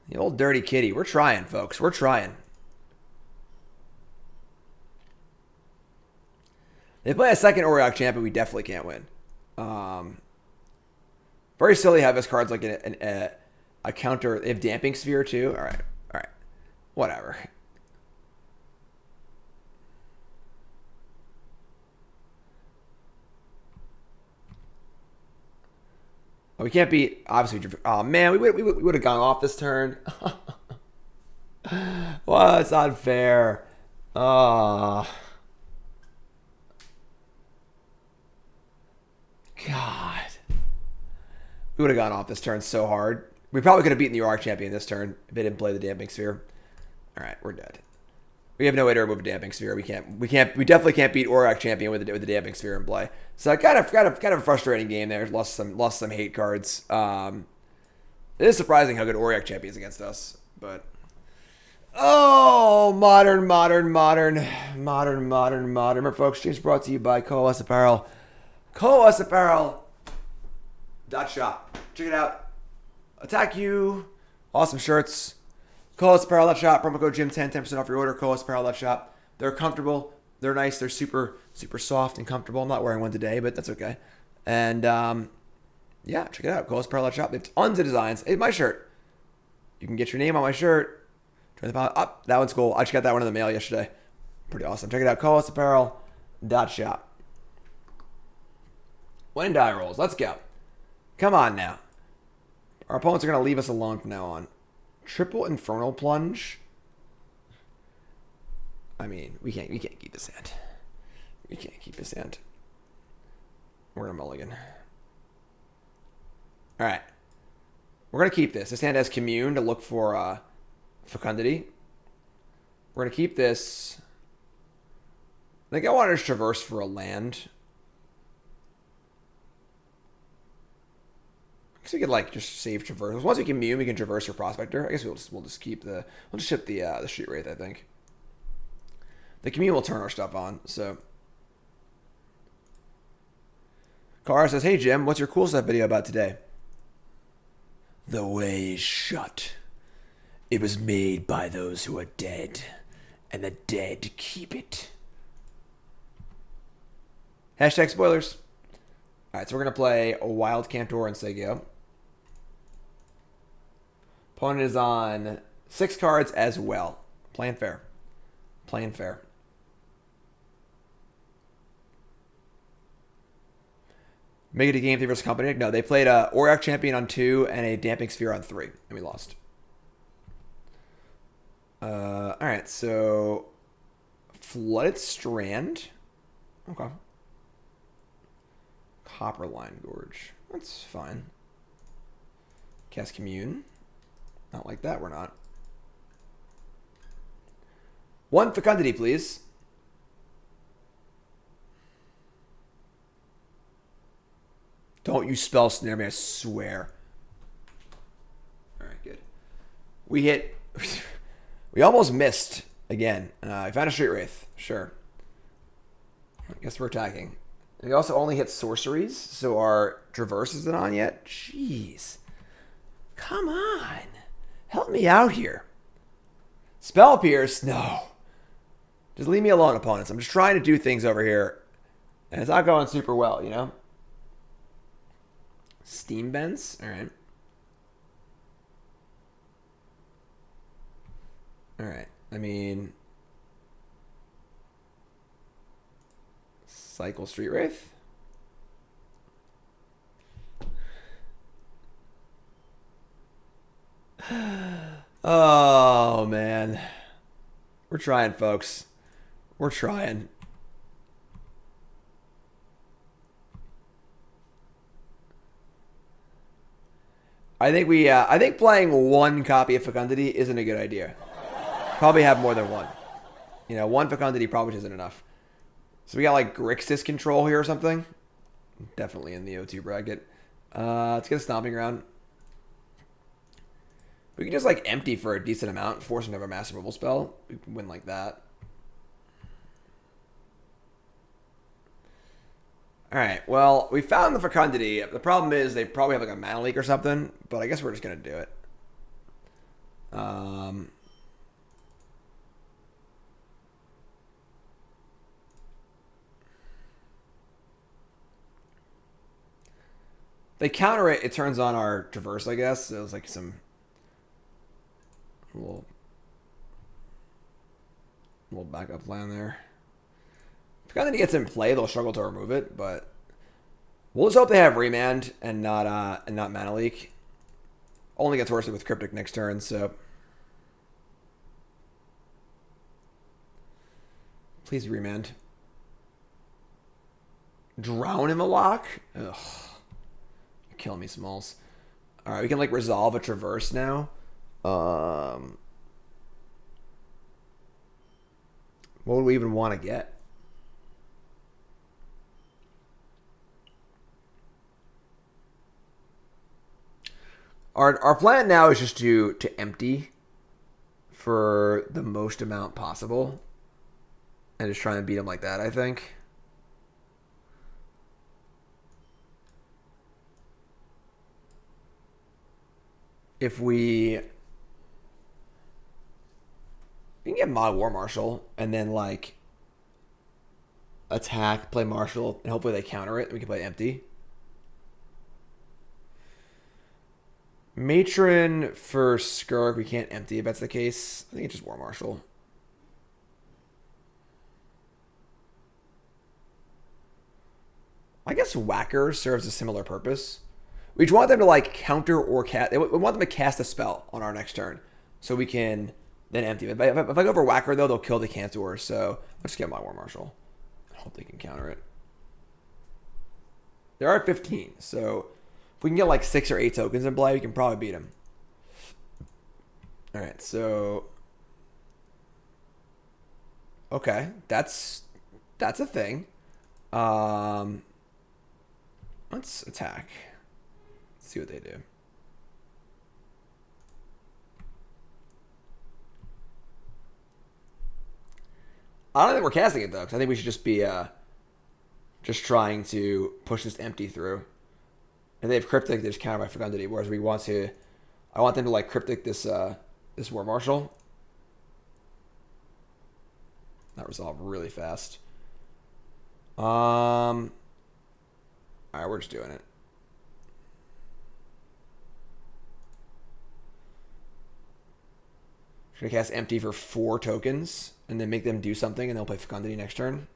The old dirty kitty. We're trying, folks. We're trying. They play a second Auriok champion, we definitely can't win. Very silly how this card's like a counter. They have Damping Sphere too. All right, whatever. Oh, we can't beat, obviously. Oh man, we would have gone off this turn. Well, it's unfair. God. We would have gone off this turn so hard. We probably could have beaten the Auriok champion this turn if they didn't play the Damping Sphere. All right, we're dead. We have no way to remove a Damping Sphere. We definitely can't beat Auriok champion with the Damping Sphere in play. So kind of a frustrating game there. Lost some hate cards. It is surprising how good Auriok champion is against us, but oh, modern. Remember, folks, streams brought to you by Coalesce Apparel. Coalesce Apparel. .shop. Check it out. Attack you. Awesome shirts. Coalesce Apparel .shop. Promo code Jim10, 10% off your order. Coalesce Apparel .shop. They're comfortable. They're nice. They're super soft and comfortable. I'm not wearing one today, but that's okay. And yeah, check it out. Coalesce Apparel .shop. They have tons of designs. Hey, my shirt. You can get your name on my shirt. Turn the pile up. That one's cool. I just got that one in the mail yesterday. Pretty awesome. Check it out. Coalesce Apparel .shop. When die rolls. Let's go. Come on now. Our opponents are going to leave us alone from now on. Triple Infernal Plunge. I mean, we can't keep this hand. We can't keep this hand. We're going to mulligan. All right. We're going to keep this. This hand has Commune to look for Fecundity. We're going to keep this. I think I wanted to traverse for a land. I guess we could like just save traverse. Once we Commune, we can traverse your Prospector. I guess we'll just keep we'll just ship the Street Wraith, I think. The Commune will turn our stuff on, so. Kara says, hey Jim, what's your cool stuff video about today? The way is shut. It was made by those who are dead, and the dead keep it. Hashtag spoilers. Alright, so we're going to play a Wild Cantor and Segio. Opponent is on 6 cards as well. Playing fair. Playing fair. Make it a game 3 versus company. No, they played a Auriok champion on 2 and a Damping Sphere on 3, and we lost. Alright, so Flooded Strand. Okay. Copperline Gorge. That's fine. Cast Commune. Not like that, we're not. 1 Fecundity, please. Don't you spell snare me, I swear. Alright, good. We hit... we almost missed again. I found a Street Wraith. Sure. I guess we're attacking. We also only hit sorceries, so our Traverse isn't on yet. Jeez. Come on. Help me out here. Spell Pierce? No. Just leave me alone, opponents. I'm just trying to do things over here. And it's not going super well, you know? Steam Bends? Alright. Alright. I mean... Cycle Street Wraith. Oh, man. We're trying, folks. We're trying. I think playing 1 copy of Fecundity isn't a good idea. Probably have more than 1. You know, 1 Fecundity probably isn't enough. So we got like Grixis control here or something. Definitely in the O2 bracket. Let's get a Stomping Ground. We can just like empty for a decent amount, force him to have a massive removal spell. We can win like that. Alright, well, we found the Fecundity. The problem is they probably have like a mana leak or something, but I guess we're just going to do it. They counter it, it turns on our Traverse, I guess. So it was like some little backup plan there. If Fecundity gets in play, they'll struggle to remove it, but we'll just hope they have Remand and not Mana Leak. Only gets worse with Cryptic next turn, so please Remand. Drown in the lock? Ugh. You're killing me, Smalls. Alright, we can like resolve a Traverse now. What would we even want to get? Our plan now is just to empty for the most amount possible. And just try and beat him like that, I think. If we can get Mogg War Marshal and then like attack, play Marshal, and hopefully they counter it. We can play empty. Matron for Skirk, we can't empty if that's the case. I think it's just War Marshal. I guess Whacker serves a similar purpose. We just want them to like counter or cast. We want them to cast a spell on our next turn, so we can then empty it. If I go for Whacker though, they'll kill the Cantor. So let's get my War Marshal. I hope they can counter it. There are 15, so if we can get like 6 or 8 tokens in play, we can probably beat them. All right, so okay, that's a thing. Let's attack. Let's see what they do. I don't think we're casting it though, because I think we should just be just trying to push this empty through. If they have Cryptic, they just counter by Fecundity. Whereas I want them to like Cryptic this War Marshal. That resolve really fast. Alright, we're just doing it. Gonna cast empty for 4 tokens and then make them do something and they'll play Fecundity next turn.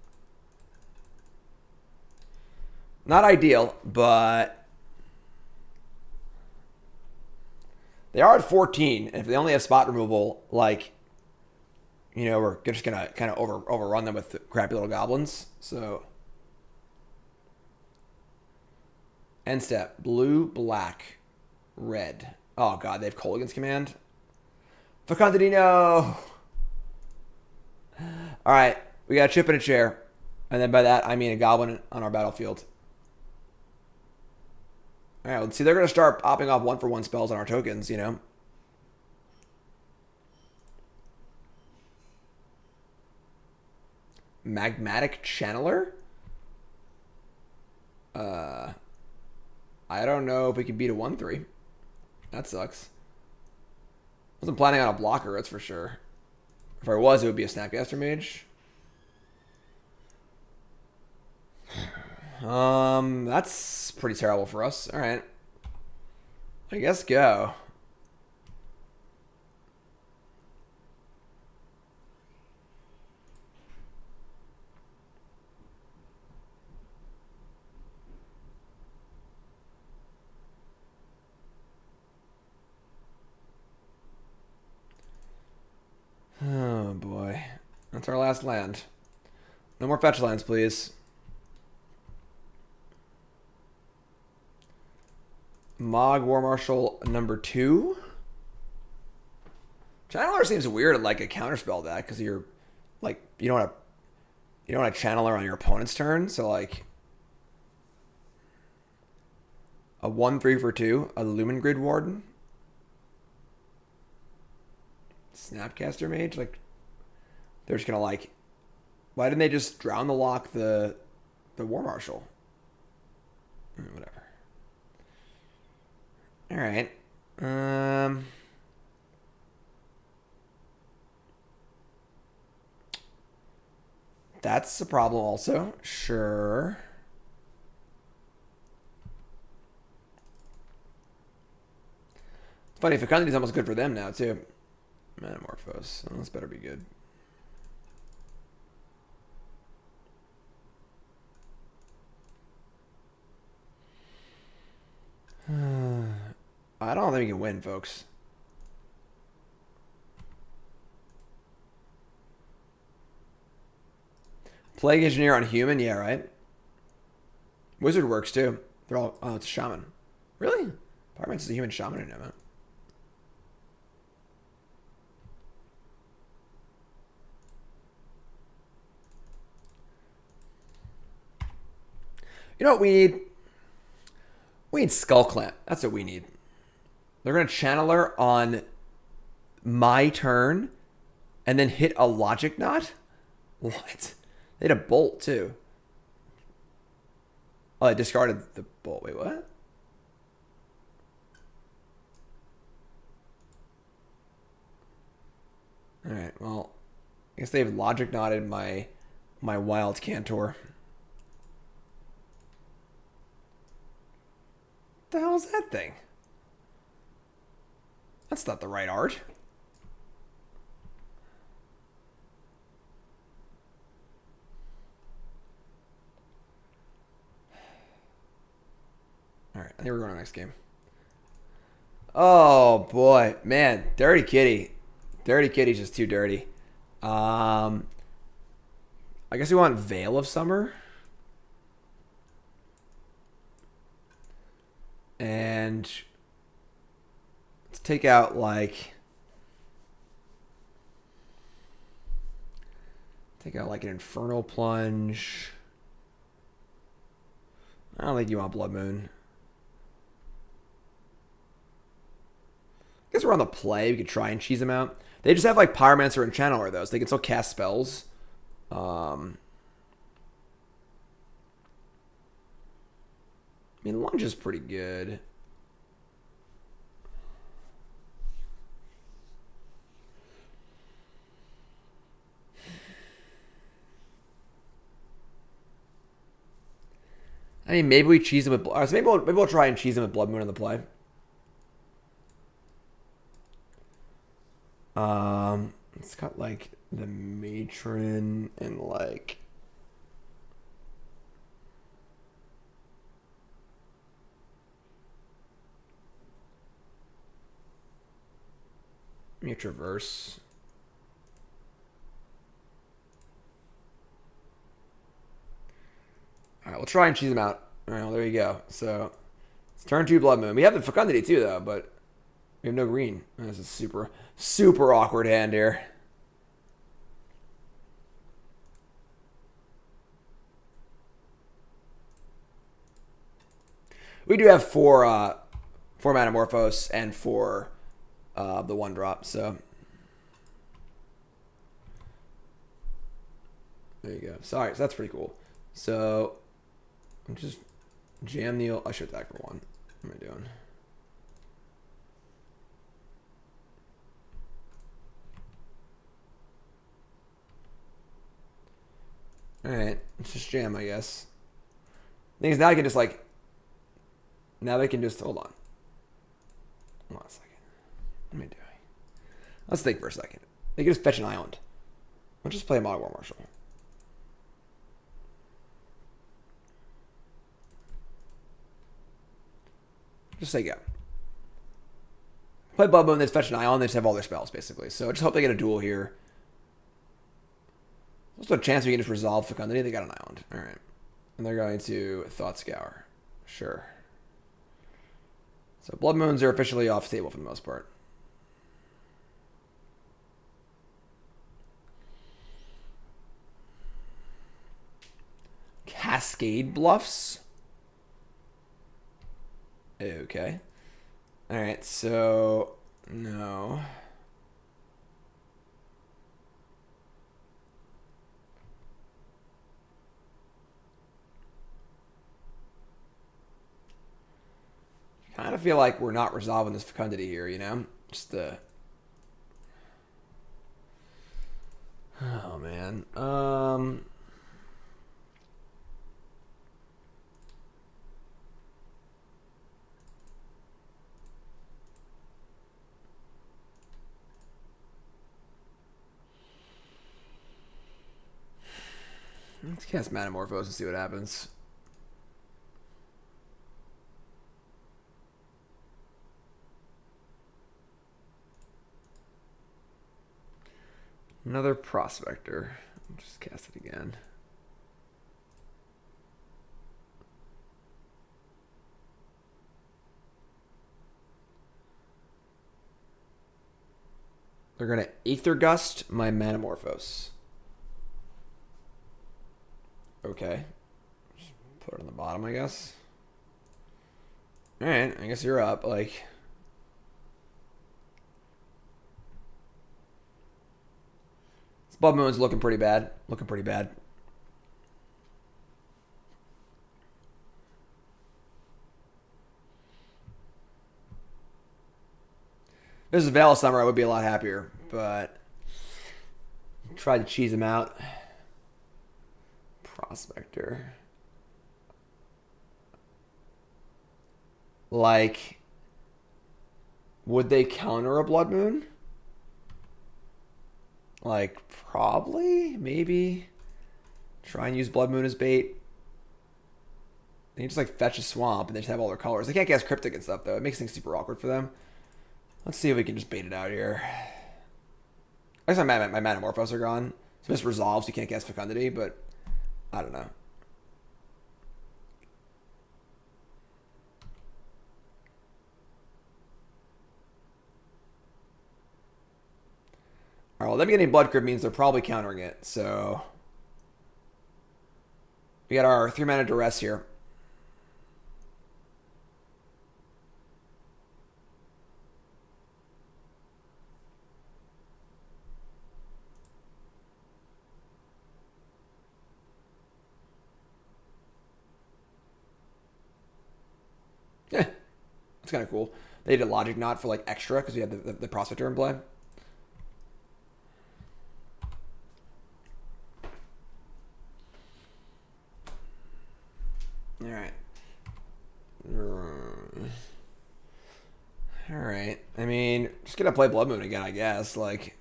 Not ideal, but they are at 14, and if they only have spot removal, like, you know, we're just gonna kind of overrun them with crappy little goblins. So end step: blue, black, red. Oh god, they have Kolaghan's Command. Fecundity, no. All right, we got a chip in a chair, and then by that I mean a goblin on our battlefield. All right, let's see. They're going to start popping off 1-for-1 spells on our tokens, you know. Magmatic Channeler? I don't know if we can beat a 1-3. That sucks. Wasn't planning on a blocker, that's for sure. If I was, it would be a Snapcaster Mage. That's pretty terrible for us. All right. I guess go. Oh boy. That's our last land. No more fetch lands, please. Mogg War Marshal number 2. Channeler seems weird at like a counterspell deck because you're like you don't want to Channeler on your opponent's turn. So like a 1/3 for 2, a Lumen Grid Warden, Snapcaster Mage. Like they're just gonna like, why didn't they just drown the lock the War Marshal? Whatever. All right. That's a problem also. Sure. Funny, Fecundity is almost good for them now, too. Manamorphose. Oh, this better be good. I don't think we can win, folks. Plague Engineer on human? Yeah, right. Wizard works, too. They're all... Oh, it's a shaman. Really? Pyromancer is a human shaman in it. You know what we need? We need Skull Clamp. That's what we need. They're going to channel her on my turn and then hit a Logic Knot? What? They had a Bolt, too. Oh, I discarded the Bolt. Wait, what? Alright, well, I guess they've Logic Knotted my Wild Cantor. What the hell is that thing? That's not the right art. Alright, I think we're going to the next game. Oh, boy. Man, Dirty Kitty. Dirty Kitty's just too dirty. I guess we want Veil of Summer. And let's take out like an Infernal Plunge. I don't think you want Blood Moon. I guess we're on the play. We could try and cheese them out. They just have like Pyromancer and Channeler though, so they can still cast spells. I mean, Lunge is pretty good. I mean, maybe we cheese them with... So maybe we'll try and cheese them with Blood Moon on the play. It's got like the Matron and like... Let me Traverse. Alright, we'll try and cheese them out. Alright, well, there you go. So, it's turn 2 Blood Moon. We have the Fecundity too, though, but we have no green. This is super, super awkward hand here. We do have four Manamorphose and 4 the 1-drop, so there you go. Sorry, so that's pretty cool. So I'm just jam the... I should attack for 1. What am I doing? Alright, let's just jam, I guess. Thing is, now I can just like... Now they can just... Hold on. Hold on a second. What am I doing? Let's think for a second. They can just fetch an island. Let's just play Mogg War Marshal. Just say go. Play Blood Moon, they just fetch an island, they just have all their spells, basically. So I just hope they get a duel here. There's also a chance we can just resolve Fecundity. They got an island. Alright. And they're going to Thought Scour. Sure. So Blood Moons are officially off table for the most part. Cascade Bluffs. Okay. Alright, so... No. I kind of feel like we're not resolving this Fecundity here, you know? Just the... Oh, man. Let's cast Manamorphose and see what happens. Another Prospector. I'll just cast it again. They're going to Aether Gust my Manamorphose. Okay. Just put it on the bottom, I guess. Alright, I guess you're up. Like, this Blood Moon's looking pretty bad. Looking pretty bad. If this is Veil Summer, I would be a lot happier, but tried to cheese him out. Prospector. Like, would they counter a Blood Moon? Like, probably, maybe. Try and use Blood Moon as bait. They can just like fetch a swamp and they just have all their colors. They can't cast Cryptic and stuff though. It makes things super awkward for them. Let's see if we can just bait it out here. I guess my Manamorphose are gone. So this resolves, you can't cast Fecundity, but I don't know. Alright, well them getting Blood Crypt means they're probably countering it, so we got our 3 mana Duress here. Yeah, that's kind of cool. They did a Logic Knot for like extra because we had the Prospector in play. Alright. Alright. I mean, just gonna play Blood Moon again, I guess. Like,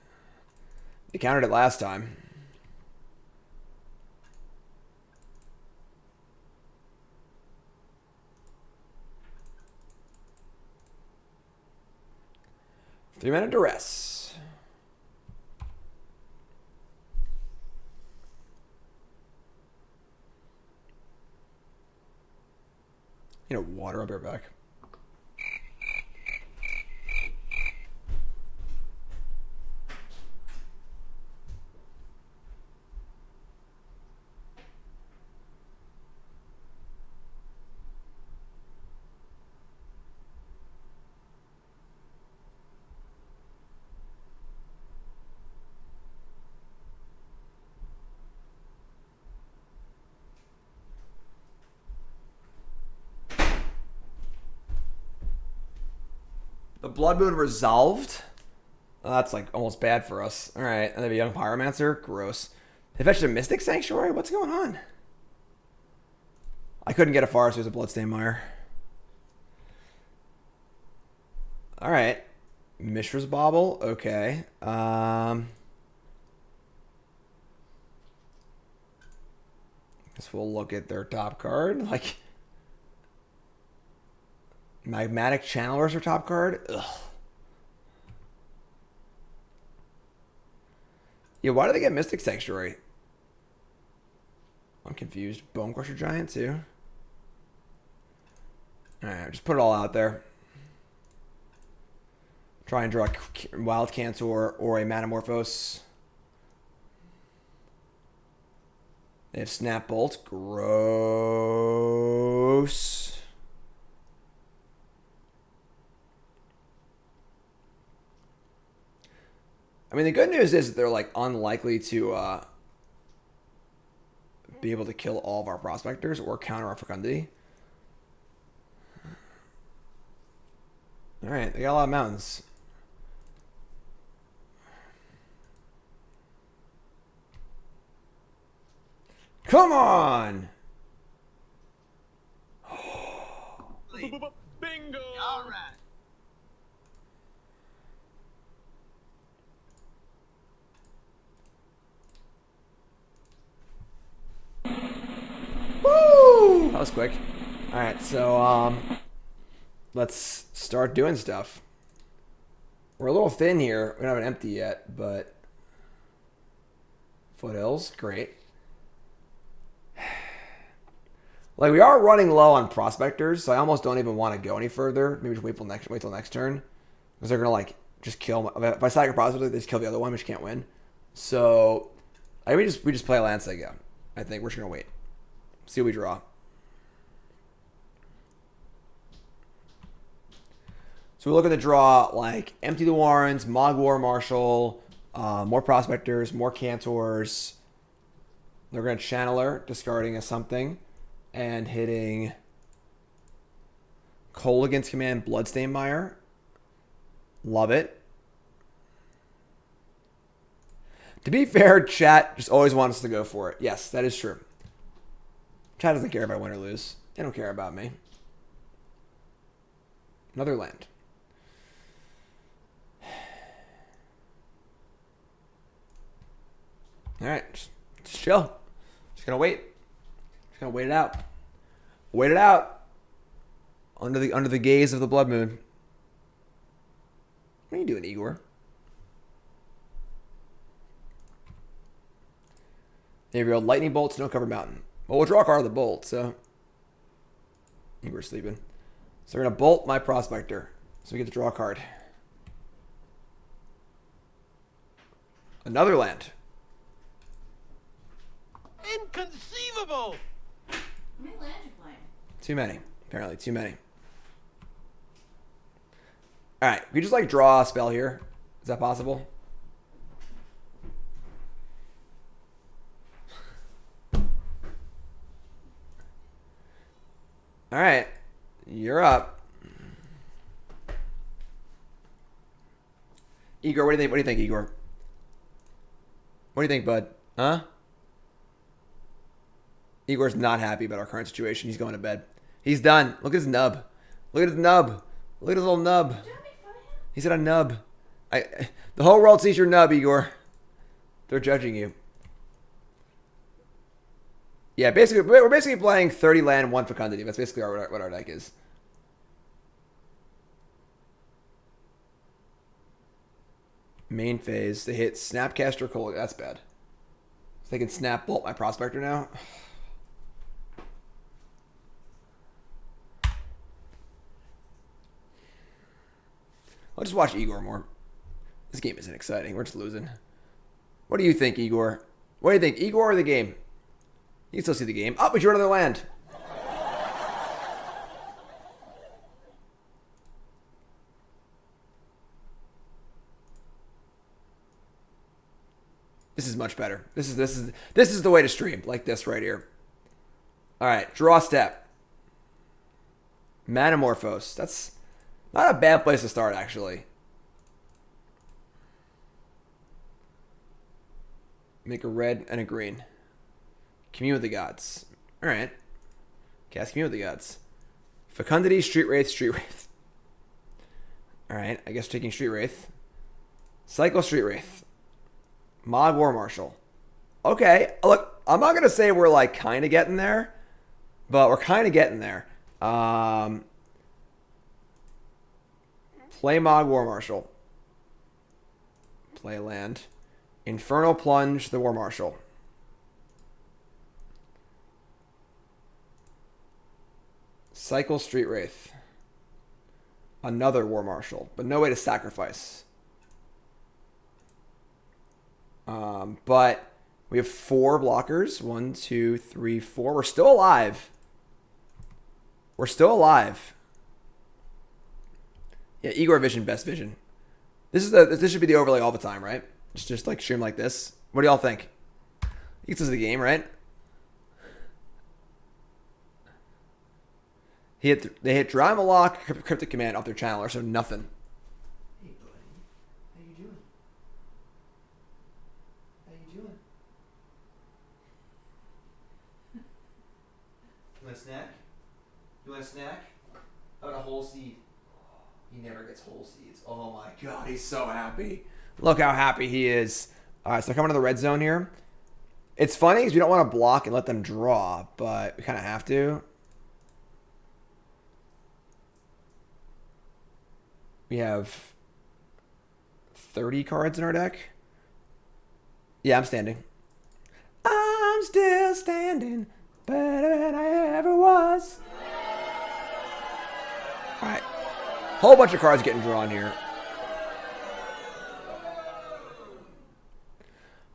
they countered it last time. Three mana Duress. You know, water, I'll be right back. The Blood Moon resolved? Oh, that's like almost bad for us. Alright, and they have a Young Pyromancer? Gross. They fetched a Mystic Sanctuary? What's going on? I couldn't get a far, so it was a Bloodstained Mire. Alright. Mishra's Bauble? Okay. Guess we'll look at their top card. Like, Magmatic Channelers are top card? Ugh. Yeah, why do they get Mystic Sanctuary? I'm confused. Bone Crusher Giant, too? Alright, just put it all out there. Try and draw a Wild Cantor or a Manamorphose. They have Snap Bolt. Gross. I mean, the good news is that they're like unlikely to be able to kill all of our Prospectors or counter our Fecundity. Alright, they got a lot of mountains. Come on! Bingo! All right. was quick. All right, so let's start doing stuff. We're a little thin here. We don't have an empty yet, but Foothills, great. Like, we are running low on prospectors, so I almost don't even want to go any further. Maybe just wait till next turn, because they're gonna like just kill. If I sack a prospector, they just kill the other one, which can't win. So, we just play a land seg out. I think we're just gonna wait, see what we draw. So we look at the draw, like empty the Warrens, Mogg War Marshal, more prospectors, more cantors. They're gonna channeler, discarding a something. And hitting Kolaghan's Command, Bloodstained Mire. Love it. To be fair, chat just always wants us to go for it. Yes, that is true. Chat doesn't care if I win or lose. They don't care about me. Another land. Alright, just chill. Just gonna wait. Just gonna wait it out. Wait it out. Under the gaze of the blood moon. What are you doing, Igor? There we go. Lightning bolt, snow covered mountain. Well, we'll draw a card of the bolt, so Igor's sleeping. So we're gonna bolt my prospector. So we get to draw a card. Another land. Inconceivable! How many lands you playing? Too many. Apparently, too many. Alright, we just like draw a spell here. Is that possible? Alright. You're up. Igor, what do you think? What do you think, Igor? What do you think, bud? Huh? Igor's not happy about our current situation. He's going to bed. He's done. Look at his nub. Look at his nub. Look at his little nub. Don't make fun of him. He said a nub. The whole world sees your nub, Igor. They're judging you. Yeah, basically, we're basically playing 30 land, 1 fecundity. That's basically what our deck is. Main phase. They hit Snapcaster Cold. That's bad. So they can snap bolt my prospector now. I'll just watch Igor more. This game isn't exciting. We're just losing. What do you think, Igor? What do you think, Igor or the game? You can still see the game. Oh, we drew another land. This is much better. This is the way to stream, like this right here. All right, draw step. Manamorphose. That's not a bad place to start, actually. Make a red and a green. Commune with the gods. All right. Cast Commune with the gods. Fecundity, Street Wraith, Street Wraith. All right, I guess taking Street Wraith. Cycle Street Wraith. Mogg War Marshal. Okay, look, I'm not going to say we're like kind of getting there, but we're kind of getting there. Play Mogg War Marshal. Play land. Infernal Plunge, the War Marshal. Cycle Street Wraith. Another War Marshal, but no way to sacrifice. But we have 4 blockers. 1, 2, 3, 4. We're still alive. We're still alive. Yeah, Igor Vision, best vision. This should be the overlay all the time, right? Just like stream like this. What do y'all think? This is the game, right? They hit Dry Malak, Cryptic Command off their channeler, so nothing. Hey, buddy. How you doing? How you doing? You want a snack? You want a snack? How about a whole seed? He never gets whole seeds. Oh my god, he's so happy. Look how happy he is. All right, so coming to the red zone here. It's funny because we don't want to block and let them draw, but we kind of have to. We have 30 cards in our deck. Yeah, I'm standing. I'm still standing, better than I ever was. All right. Whole bunch of cards getting drawn here.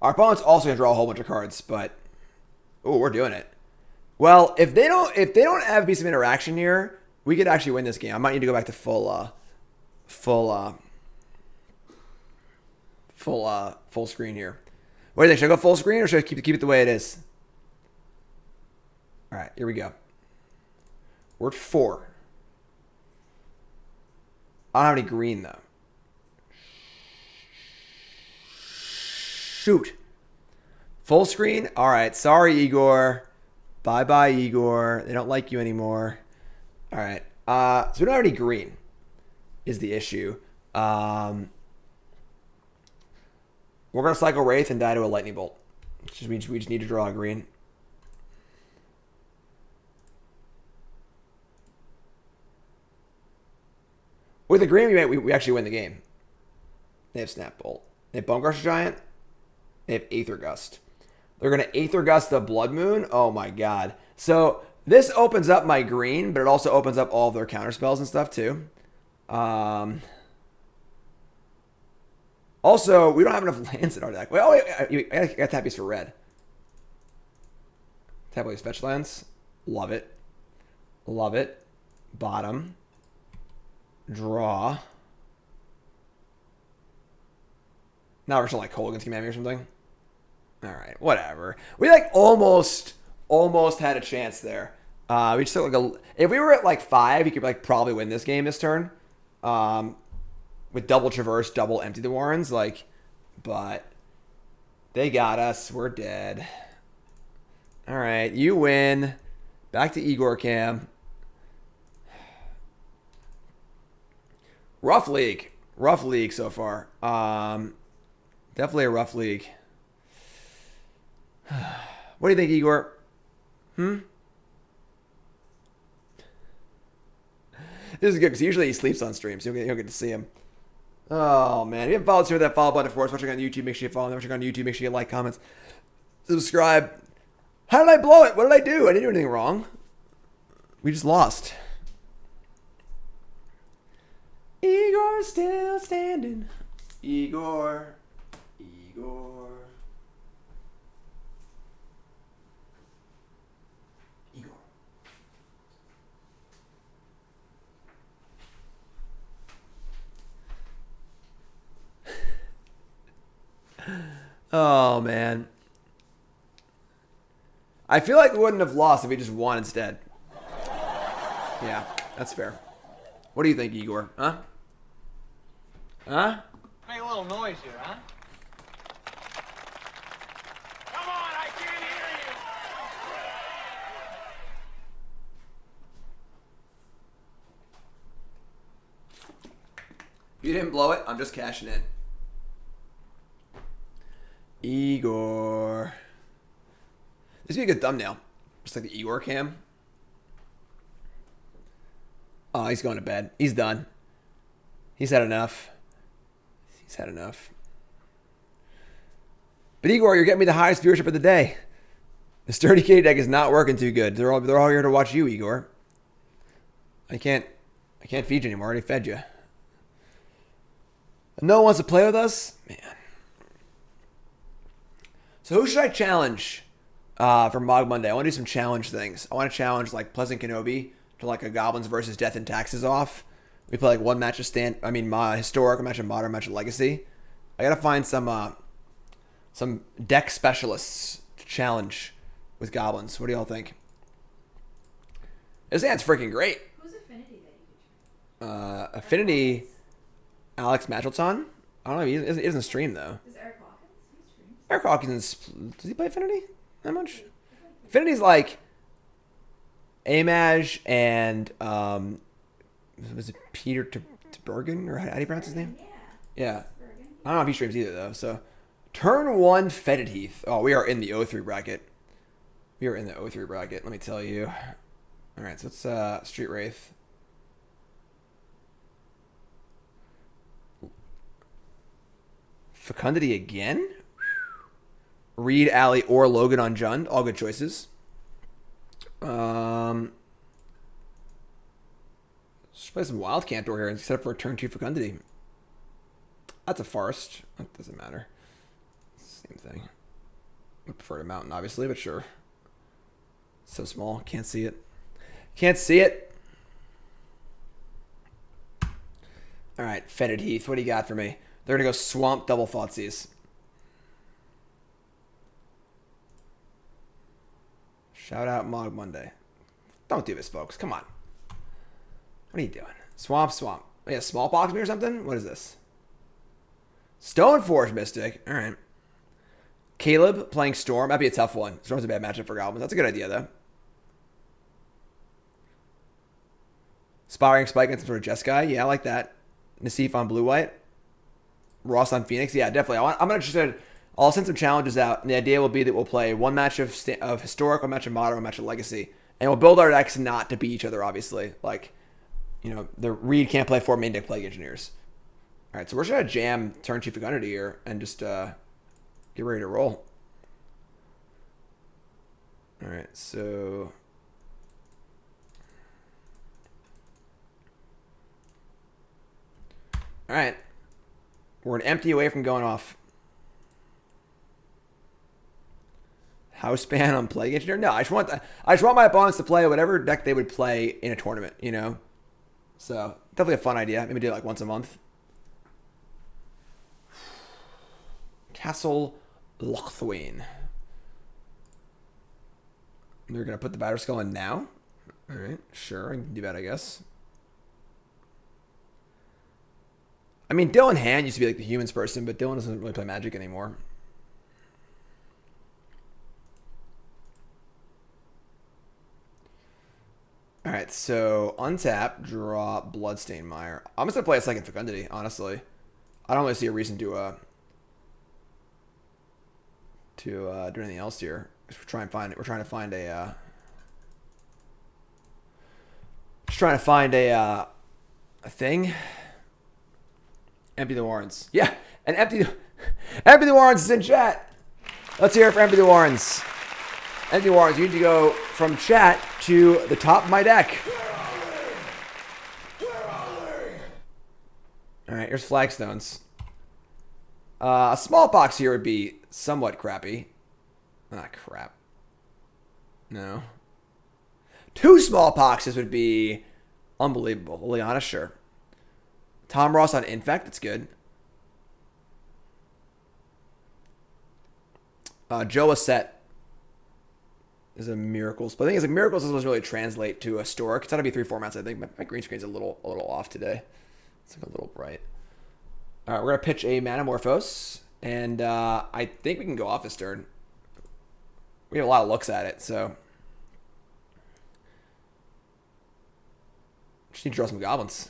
Our opponent's also gonna draw a whole bunch of cards, but oh, we're doing it. Well, if they don't have a piece of interaction here, we could actually win this game. I might need to go back to full screen here. What do you think? Should I go full screen or should I keep it the way it is? All right, here we go. We're at 4. I don't have any green though. Shoot. Full screen? All right. Sorry, Igor. Bye-bye, Igor. They don't like you anymore. All right. So we don't have any green is the issue. We're going to cycle Wraith and die to a lightning bolt. We just need to draw a green. With a green, we actually win the game. They have Snap Bolt. They have Bone Crusher Giant. They have Aether Gust. They're going to Aether Gust the Blood Moon. Oh my god. So this opens up my green, but it also opens up all of their counter spells and stuff too. Also, we don't have enough lands in our deck. Well, I got Tappies for red. Tap all these fetch lands. Love it. Love it. Bottom. Draw. Now we're just like Hooligan's Command or something. All right, whatever. We like almost had a chance there. We just took like if we were at like 5, we could like probably win this game this turn. With double traverse, double empty the Warrens, like, but they got us. We're dead. All right, you win. Back to Igor Cam. Rough league so far. Definitely a rough league. What do you think, Igor? This is good because usually he sleeps on stream, so you don't get to see him. Oh man, if you haven't followed us here with that follow button, of course. Watching on YouTube, make sure you follow. Watching on YouTube, make sure you like, comments, subscribe. How did I blow it? What did I do? I didn't do anything wrong. We just lost. Igor's still standing. Igor. Oh man. I feel like we wouldn't have lost if we just won instead. Yeah, that's fair. What do you think, Igor? Huh? Make a little noise here, huh? Come on, I can't hear you. You didn't blow it. I'm just cashing in. Igor. This would be a good thumbnail. Just like the Igor cam. Oh, he's going to bed. He's done. He's had enough. But Igor, you're getting me the highest viewership of the day. The Sturdy K deck is not working too good. They're all here to watch you, Igor. I can't feed you anymore. I already fed you. No one wants to play with us? Man. So who should I challenge for Mogg Monday? I want to do some challenge things. I want to challenge like Pleasant Kenobi to like a Goblins versus Death and Taxes off. We play like one match of historic, a match of modern, match of legacy. I gotta find some deck specialists to challenge with Goblins. What do y'all think? This hand's freaking great. Who's Affinity that you could try? Affinity, Alex Matchelton. I don't know. He doesn't stream though. Is Eric Hawkins? He streams. Eric Hawkins, does he play Affinity that much? Affinity's like Amaj and was it Peter Bergen, or how do you pronounce his name? Yeah. I don't know if he streams either though. So turn 1 Fetid Heath. Oh, we are in the 0-3 bracket. Let me tell you. All right, so it's Street Wraith. Fecundity again? Reed, Alley, or Logan on Jund. All good choices. Let's play some Wild Cantor here and set up for a turn 2 Fecundity. That's a forest. That doesn't matter. Same thing. I prefer a mountain, obviously, but sure. So small. Can't see it. Can't see it. All right, Fetid Heath. What do you got for me? They're going to go Swamp Double Thoughtseize. Shout out Mogg Monday. Don't do this, folks. Come on. What are you doing? Swamp. Oh, yeah, Smallpox me or something? What is this? Stoneforge Mystic. All right. Caleb playing Storm. That'd be a tough one. Storm's a bad matchup for Goblins. That's a good idea, though. Spiring Spike and some sort of Jeskai. Yeah, I like that. Nassif on Blue-White. Ross on Phoenix. Yeah, definitely. I'm interested. I'll send some challenges out, and the idea will be that we'll play one match of Historic, one match of Modern, one match of Legacy. And we'll build our decks not to beat each other, obviously. Like, you know, the Reed can't play 4 main deck Plague Engineers. All right, so we're just going to jam turn 2 Fecundity here and just get ready to roll. All right, so... All right. We're an empty away from going off. House ban on Plague Engineer? No, I just want my opponents to play whatever deck they would play in a tournament, you know? So, definitely a fun idea. Maybe do it like once a month. Castle Lochthwain. They're going to put the Batterskull in now? Alright, sure. I can do that, I guess. I mean, Dylan Hand used to be like the humans person, but Dylan doesn't really play Magic anymore. All right, so untap, draw Bloodstained Mire. I'm just gonna play a second Fecundity, honestly. I don't really see a reason to do anything else here. We're trying to find a thing. Empty the Warrens. Yeah, and Empty the Warrens is in chat. Let's hear it for Empty the Warrens. Empty Warrens, you need to go from chat to the top of my deck. All right, here's Flagstones. A Smallpox here would be somewhat crappy. Ah, crap. No. 2 Smallpoxes would be unbelievable. Liliana, sure. Tom Ross on Infect, that's good. Joe Asset is a Miracles. But the thing is, like, Miracles doesn't really translate to a Stork. It's got to be 3 formats, I think. My green screen's a little off today. It's like a little bright. All right, we're going to pitch a Manamorphose. And I think we can go off this turn. We have a lot of looks at it, so... Just need to draw some Goblins.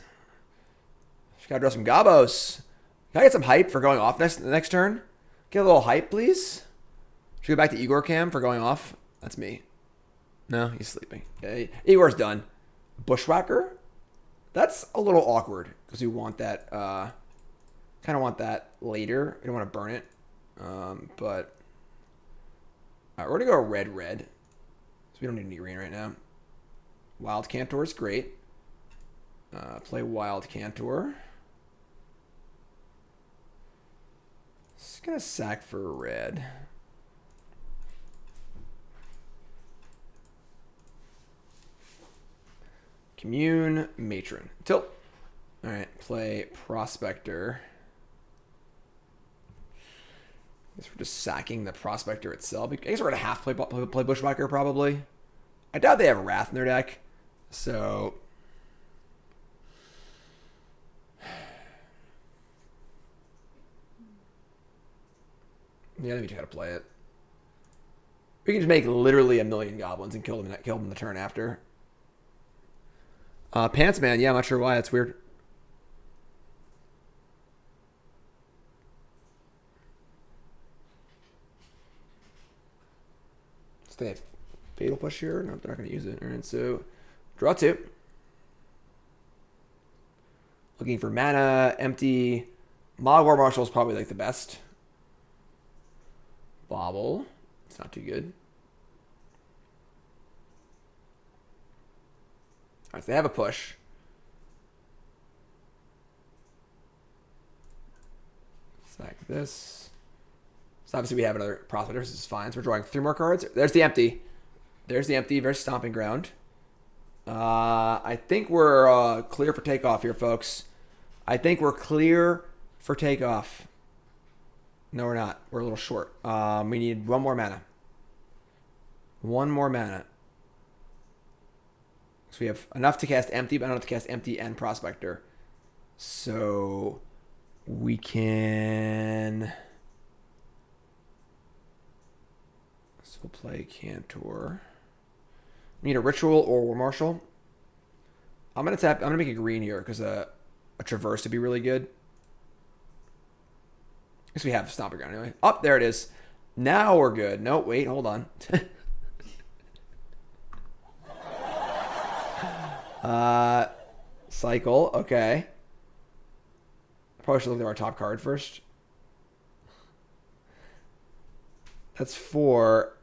Just gotta draw some Gobos. Can I get some hype for going off the next turn? Get a little hype, please. Should we go back to Igor Cam for going off? That's me. No, he's sleeping. Okay. Igor's done. Bushwhacker? That's a little awkward because we want that, kind of want that later. We don't want to burn it. But, all right, we're going to go red. So we don't need any green right now. Wild Cantor is great. Play Wild Cantor. Just going to sack for red. Commune, Matron. Tilt. All right, play Prospector. I guess we're just sacking the Prospector itself. I guess we're going to have to play Bushwhacker, probably. I doubt they have Wrath in their deck. So... yeah, I think we just got to play it. We can just make literally 1,000,000 Goblins and kill them the turn after. Pants Man, yeah, I'm not sure why. That's weird. So they have Fatal Push here? No, they're not going to use it. All right, so draw 2. Looking for mana, empty. Mogg War Marshal is probably like the best. Bauble. It's not too good. Alright, so they have a push. Sack this. So obviously we have another Prospector. This is fine. So we're drawing 3 more cards. There's the empty. There's the empty versus Stomping Ground. I think we're clear for takeoff here, folks. I think we're clear for takeoff. No, we're not. We're a little short. We need 1 more mana. 1 more mana. So we have enough to cast empty, but not enough to cast empty and Prospector. So we can... So we'll play Cantor. We need a Ritual or War Marshal. I'm gonna make a green here because a Traverse would be really good. I guess we have Stomping Ground anyway. Oh, there it is. Now we're good. No, wait, hold on. Cycle. Okay. Probably should look at our top card first. That's 4.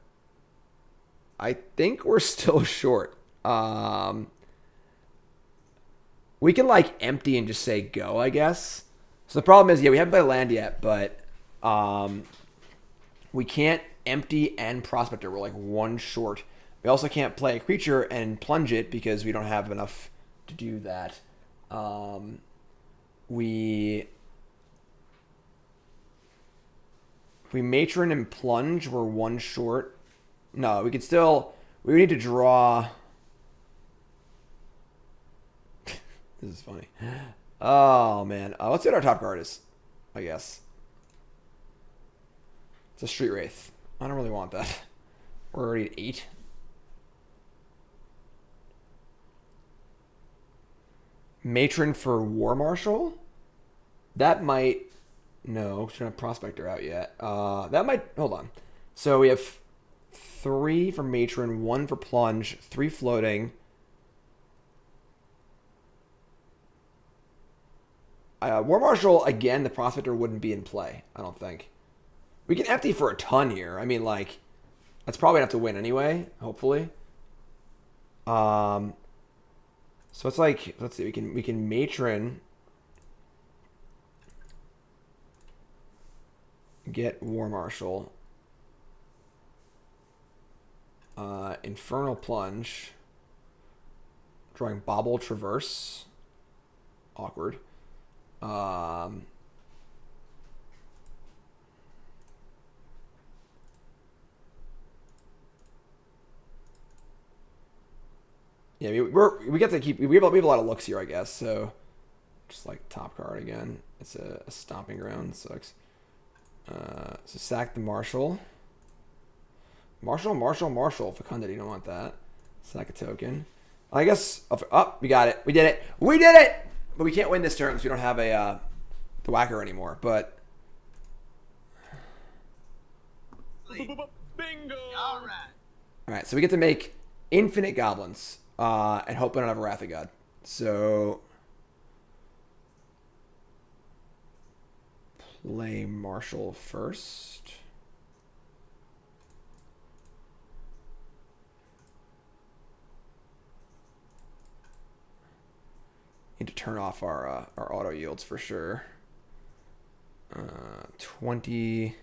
I think we're still short. We can like empty and just say go, I guess. So the problem is, yeah, we haven't played land yet, but we can't empty and Prospector. We're like 1 short. We also can't play a creature and plunge it because we don't have enough to do that. If we Matron and plunge, we're 1 short. No, we could still... We would need to draw... This is funny. Oh, man. Let's see what our top card is, I guess. It's a Street Wraith. I don't really want that. We're already at 8. Matron for War Marshal? That might... No, we don't have Prospector out yet. That might... Hold on. So we have 3 for Matron, 1 for Plunge, 3 floating. War Marshal, again, the Prospector wouldn't be in play, I don't think. We can empty for a ton here. I mean, like, that's probably enough to win anyway, hopefully. So it's like, let's see, we can Matron, get War Marshal, Infernal Plunge, drawing Bauble Traverse, awkward. Yeah, we get to keep... We have a lot of looks here, I guess. So, just like top card again. It's a Stomping Ground. Sucks. So sack the Marshal. Marshal. Fecundity, you don't want that. Sack a token. I guess... Oh, we got it. We did it. We did it! But we can't win this turn because we don't have a the Whacker anymore. But... Bingo! Alright, so we get to make infinite Goblins. And hope we don't have a Wrath of God. So... Play Marshal first. Need to turn off our auto yields for sure. 20.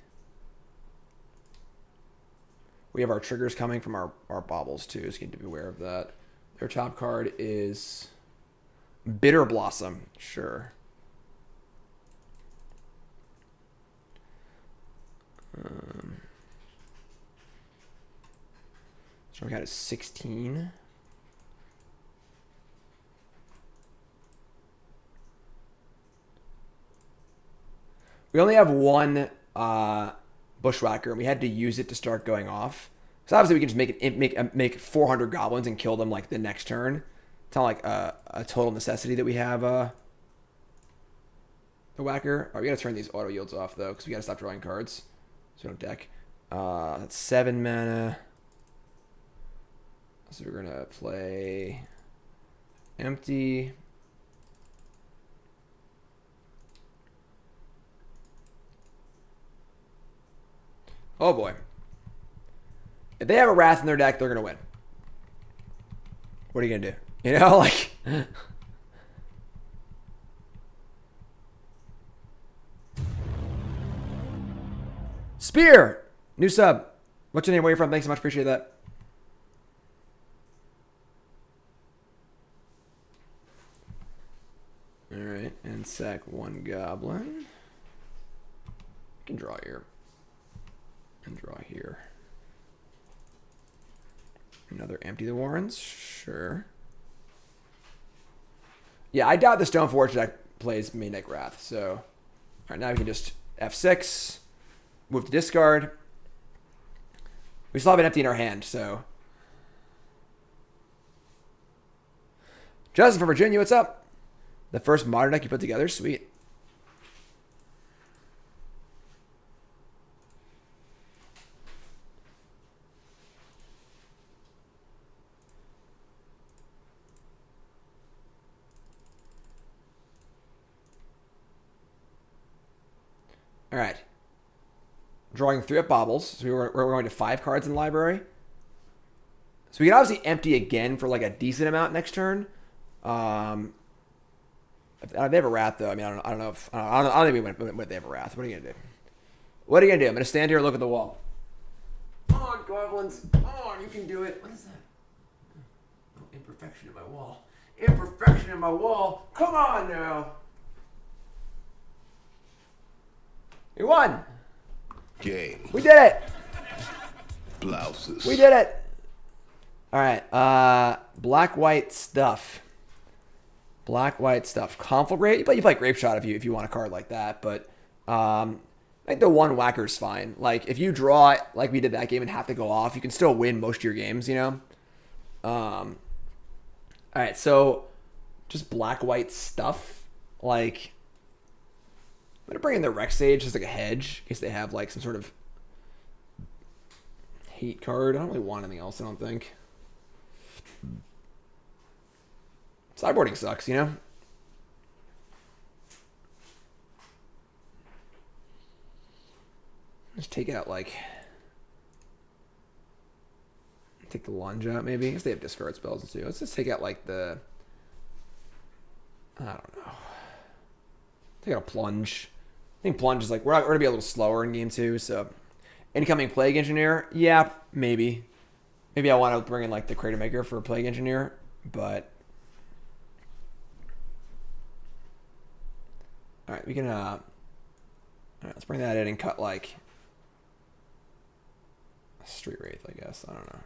We have our triggers coming from our baubles too, so you need to be aware of that. Their top card is Bitter Blossom. Sure. So we got a 16. We only have 1 Bushwhacker, and we had to use it to start going off. So obviously we can just make 400 goblins and kill them like the next turn. It's not like a total necessity that we have the Whacker. Oh, we gotta turn these auto yields off though, because we gotta stop drawing cards. So we don't deck. That's 7 mana. So we're gonna play empty. Oh boy. If they have a Wrath in their deck, they're gonna win. What are you gonna do? You know, like. Spear! New sub. What's your name? Where you from? Thanks so much. Appreciate that. Alright, and sack one goblin. You can draw here. And draw here. Another empty the Warrens? Sure. Yeah, I doubt the Stoneforge deck plays main deck Wrath, so. Alright, now we can just F6. Move to discard. We still have an empty in our hand, so. Justin from Virginia, what's up? The first modern deck you put together? Sweet. All right. Drawing 3 up Baubles. So we're going to 5 cards in the library. So we can obviously empty again for like a decent amount next turn. They have a Wrath though. I mean, I don't know if I don't think we went with they have a Wrath. What are you gonna do? What are you gonna do? I'm gonna stand here and look at the wall. Come on, Goblins. Come on, you can do it. What is that? Oh, imperfection in my wall. Imperfection in my wall. Come on now. We won. Game. We did it. Blouses. We did it. All right. Black white stuff. Black white stuff. Conflagrate. You play Grape Shot if you want a card like that, but I think the one whacker's fine. Like if you draw it like we did that game and have to go off, you can still win most of your games, you know? All right, so just black white stuff. Like I'm gonna bring in the Rex Sage as like a hedge in case they have like some sort of hate card. I don't really want anything else, I don't think. Sideboarding sucks, you know? Just take out, like... Take the Lunge out, maybe. I guess they have discard spells, too. Let's just take out, like, the... I don't know. Take out a Plunge. I think Plunge is, like... We're going to be a little slower in Game 2, so... Incoming Plague Engineer? Yeah, maybe. Maybe I want to bring in, like, the Cratermaker for a Plague Engineer, but... Alright, we can, alright, let's bring that in and cut, like, a Street Wraith, I guess. I don't know.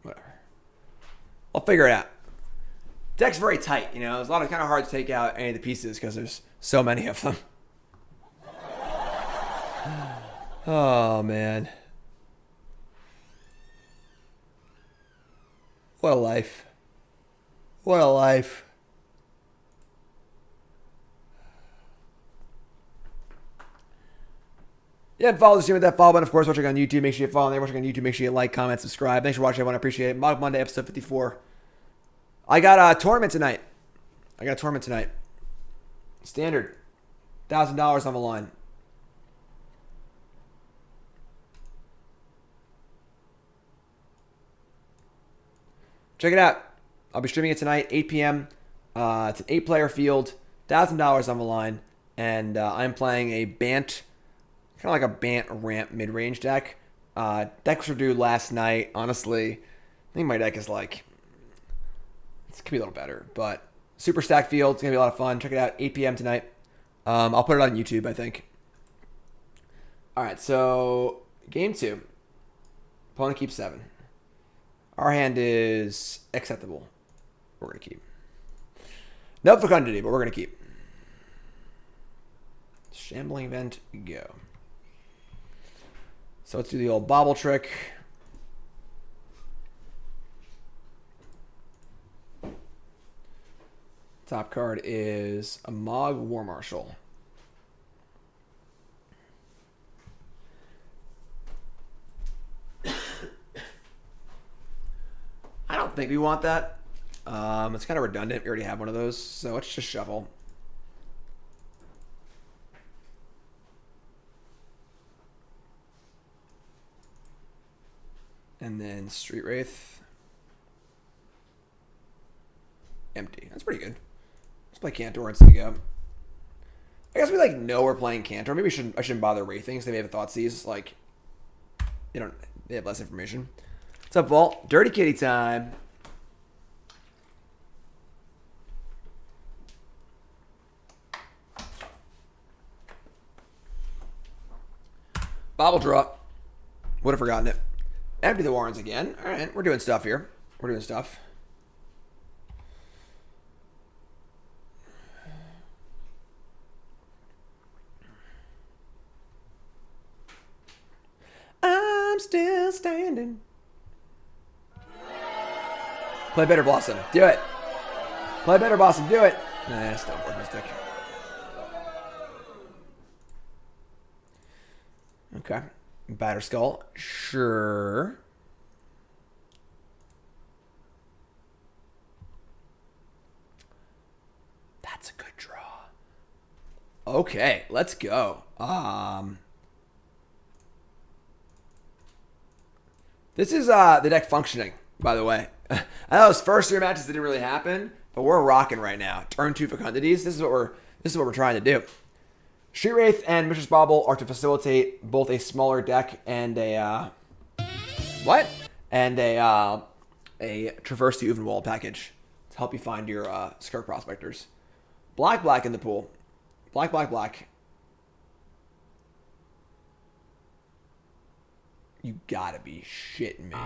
Whatever. I'll figure it out. Deck's very tight, you know? It's kind of hard to take out any of the pieces because there's so many of them. Oh, man. What a life. What a life. Yeah, and follow the stream with that follow button. Of course, watching on YouTube, make sure you follow there. Watching on YouTube, make sure you like, comment, subscribe. Thanks for watching, everyone. I appreciate it. Mogg Monday, episode 54. I got a tournament tonight. Standard. $1,000 on the line. Check it out. I'll be streaming it tonight, 8 p.m. It's an 8-player field, $1,000 on the line, and I'm playing a Bant, kind of like a Bant ramp mid-range deck. Decks were due last night. Honestly, I think my deck is like, it could be a little better, but super stacked field. It's going to be a lot of fun. Check it out, 8 p.m. tonight. I'll put it on YouTube, I think. All right, so game 2. Opponent keeps 7. Our hand is acceptable. We're going to keep. No Fecundity, but we're going to keep. Shambling Event, go. So let's do the old Bauble trick. Top card is a Mogg War Marshal. I don't think we want that. It's kind of redundant. We already have one of those, so let's just shuffle. And then Street Wraith. Empty. That's pretty good. Let's play Cantor and stick up. I guess we like know we're playing Cantor. Maybe I shouldn't bother wraithing because they may have a Thoughtseize. Like they have less information. What's up, Vault? Dirty Kitty time. Bauble draw. Would have forgotten it. Empty the Warrens again. All right, we're doing stuff here. We're doing stuff. I'm still standing. Play better, Blossom. Do it. Play better, Blossom. Do it. Nah, still worth Mystic. Okay. Batter Skull. Sure. That's a good draw. Okay, let's go. This is the deck functioning, by the way. I know those first 3 matches didn't really happen, but we're rocking right now. Turn 2 Fecundities. This is what we're trying to do. Street Wraith and Mishra's Bauble are to facilitate both a smaller deck and a Traverse the Ulvenwald package to help you find your Skirk Prospectors. Black in the pool. Black. You gotta be shitting me.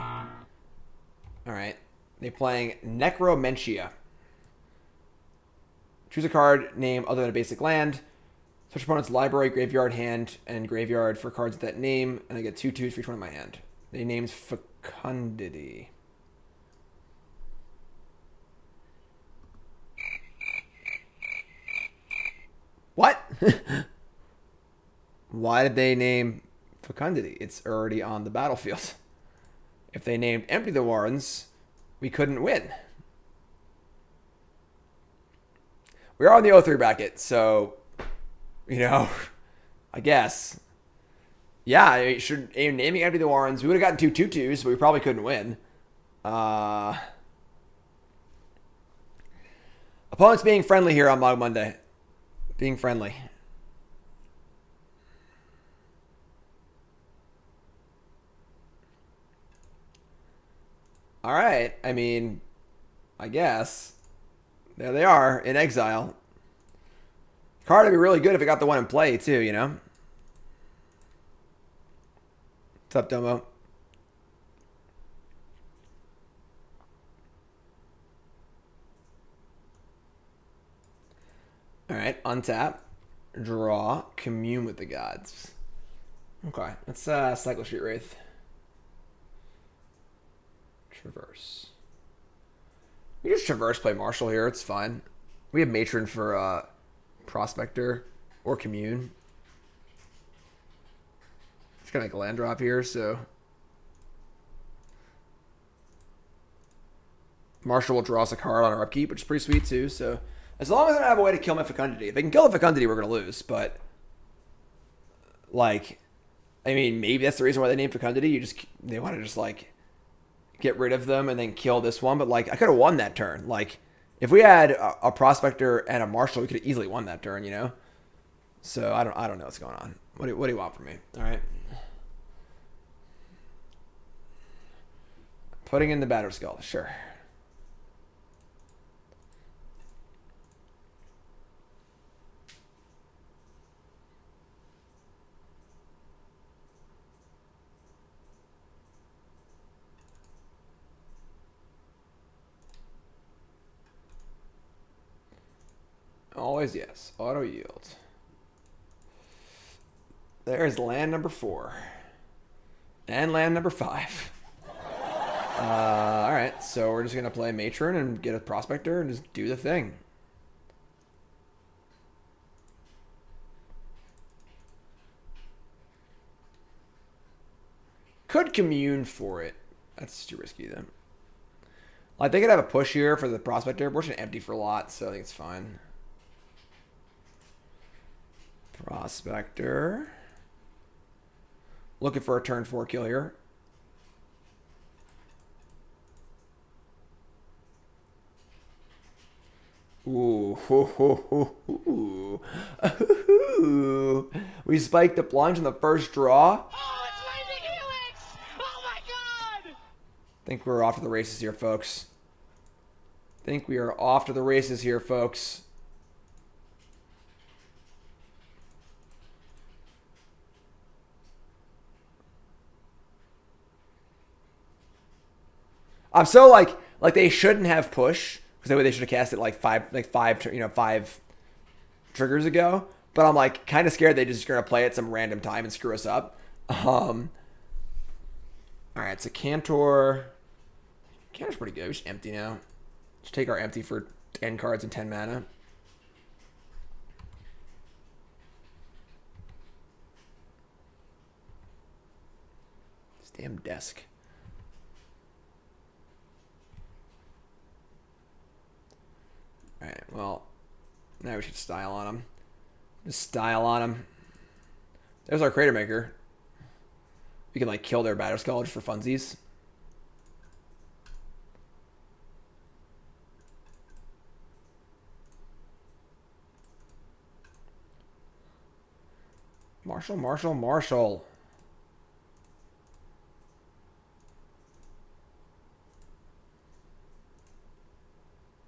Alright. They're playing Necromentia. Choose a card name other than a basic land. Search opponent's library, graveyard, hand, and graveyard for cards with that name, and I get 2/2s for each one in my hand. They named Fecundity. What? Why did they name Fecundity? It's already on the battlefield. If they named Empty the Warrens, we couldn't win. We are on the 0-3 bracket, so, I guess. Yeah, naming Empty the Warrens, we would have gotten 2 2/2s, but we probably couldn't win. Opponents being friendly here on Mogg Monday. Being friendly. All right. I mean, I guess. There they are in exile. Card would be really good if it got the one in play, too, you know? What's up, Domo? All right. Untap. Draw. Commune with the gods. Okay. Let's cycle Street Wraith. Traverse. We just Traverse play Marshal here. It's fine. We have Matron for Prospector or Commune. Just gonna make a land drop here, so Marshal will draw us a card on our upkeep, which is pretty sweet too. So as long as I don't have a way to kill my Fecundity, if they can kill the Fecundity, we're gonna lose. But like, I mean, maybe that's the reason why they named Fecundity. They want to just like get rid of them and then kill this one. But like, I could have won that turn. Like, if we had a Prospector and a Marshal, we could have easily won that turn, you know? So I don't know what's going on. What do you want from me? All right. Putting in the Batter Skull, sure. Always yes. Auto yield. There's land number 4. And land number 5. Alright, so we're just going to play Matron and get a Prospector and just do the thing. Could Commune for it. That's too risky then. Like, they could have a push here for the Prospector. We're just going to empty for a lot, so I think it's fine. Prospector. Looking for a turn 4 kill here. Ooh. Ooh. We spiked the plunge in the first draw. Oh, it's Lightning Helix! Oh my god! Think we're off to the races here, folks. Think we are off to the races here, folks. I'm so like they shouldn't have push because they should have cast it like five triggers ago. But I'm like kind of scared they just gonna play at some random time and screw us up. All right, so Cantor's pretty good. We should empty now. Just take our empty for 10 cards and 10 mana. This damn desk. Alright, well, now we should style on him. Just style on him. There's our Cratermaker. We can, like, kill their Battle Skull just for funsies. Marshal.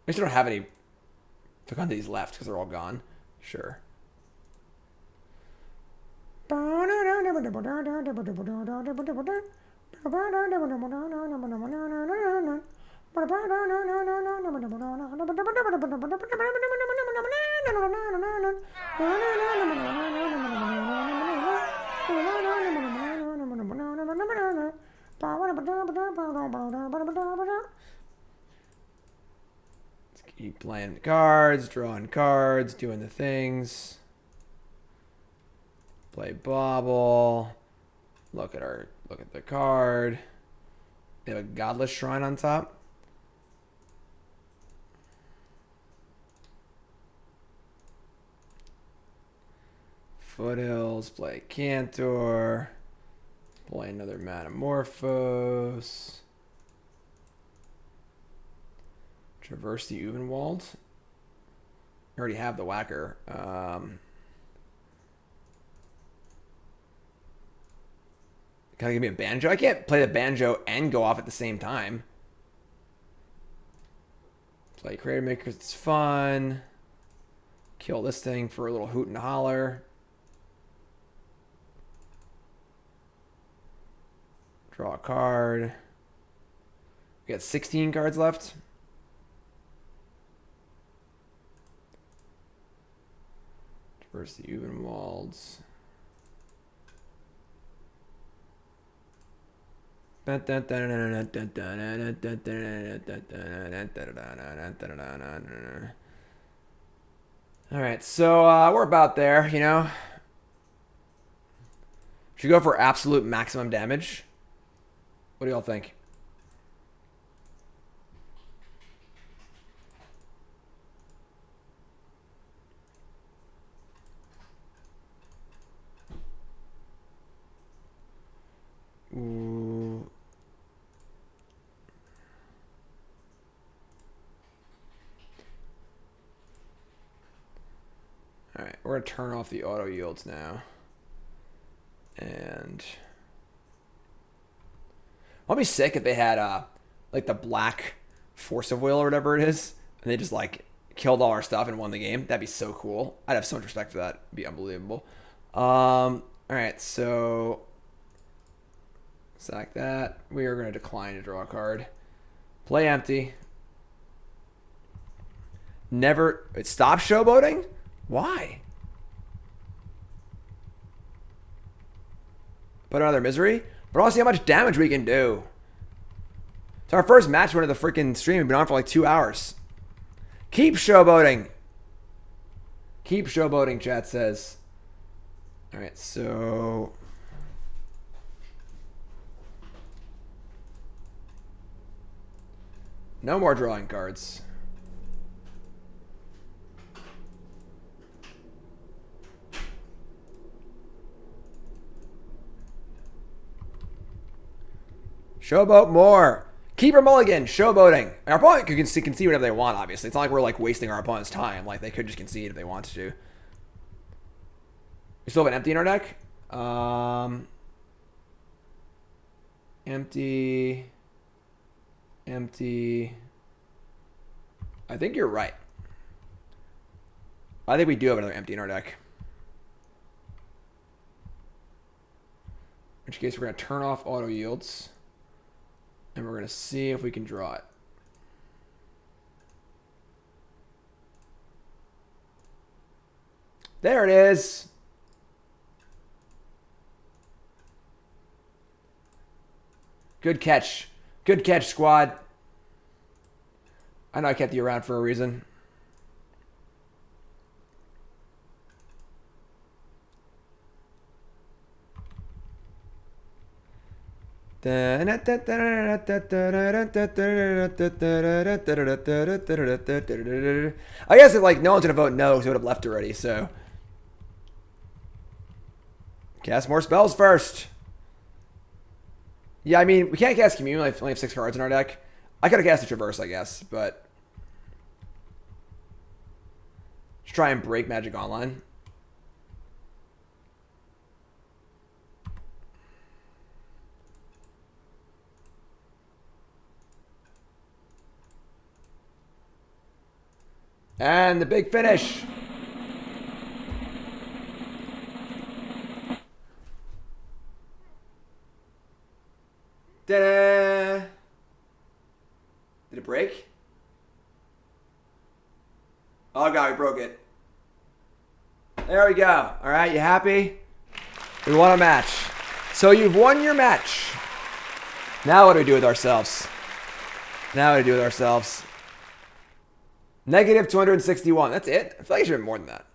I just don't have any Fecundities left because they're all gone. Sure. Let's keep playing the cards, drawing cards, doing the things. Play Bauble. Look at the card. They have a Godless Shrine on top. Foothills, play Cantor. Play another Manamorphose. Traverse the Ulvenwald. I already have the Whacker. Can I give me a banjo? I can't play the banjo and go off at the same time. Play Cratermaker, it's fun. Kill this thing for a little hoot and holler. Draw a card. We got 16 cards left. Traverse the Ulvenwalds. Alright, so we're about there, you know. Should we go for absolute maximum damage? What do y'all think? Ooh. All right, we're gonna turn off the auto yields now, and I'll be sick if they had like the black force of will or whatever it is, and they just like killed all our stuff and won the game. That'd be so cool. I'd have so much respect for that. It'd be unbelievable. All right, so sack that. We are going to decline to draw a card. Play empty. Never. Stop showboating? Why? Put another misery? But also see how much damage we can do. It's our first match win of the freaking stream. We've been on for like 2 hours. Keep showboating. Keep showboating, chat says. Alright, so no more drawing cards. Showboat more. Keeper Mulligan, showboating. Our opponent can concede whatever they want, obviously. It's not like we're like wasting our opponent's time. Like, they could just concede if they wanted to. We still have an empty in our deck? Empty. Empty. I think you're right. I think we do have another empty in our deck. In which case, we're going to turn off auto yields. And we're going to see if we can draw it. There it is. Good catch. Good catch, squad. I know I kept you around for a reason. I guess if like no one's gonna vote no, because it would have left already. So cast more spells first. Yeah, I mean we can't cast Commune. We only have 6 cards in our deck. I could have cast a Traverse, I guess, but let's try and break Magic Online. And the big finish. Ta-da! Did it break? Oh god, we broke it. There we go. All right, you happy? We won a match. So you've won your match. Now what do we do with ourselves? Now what do we do with ourselves? Negative 261. That's it? I feel like it should have been more than that.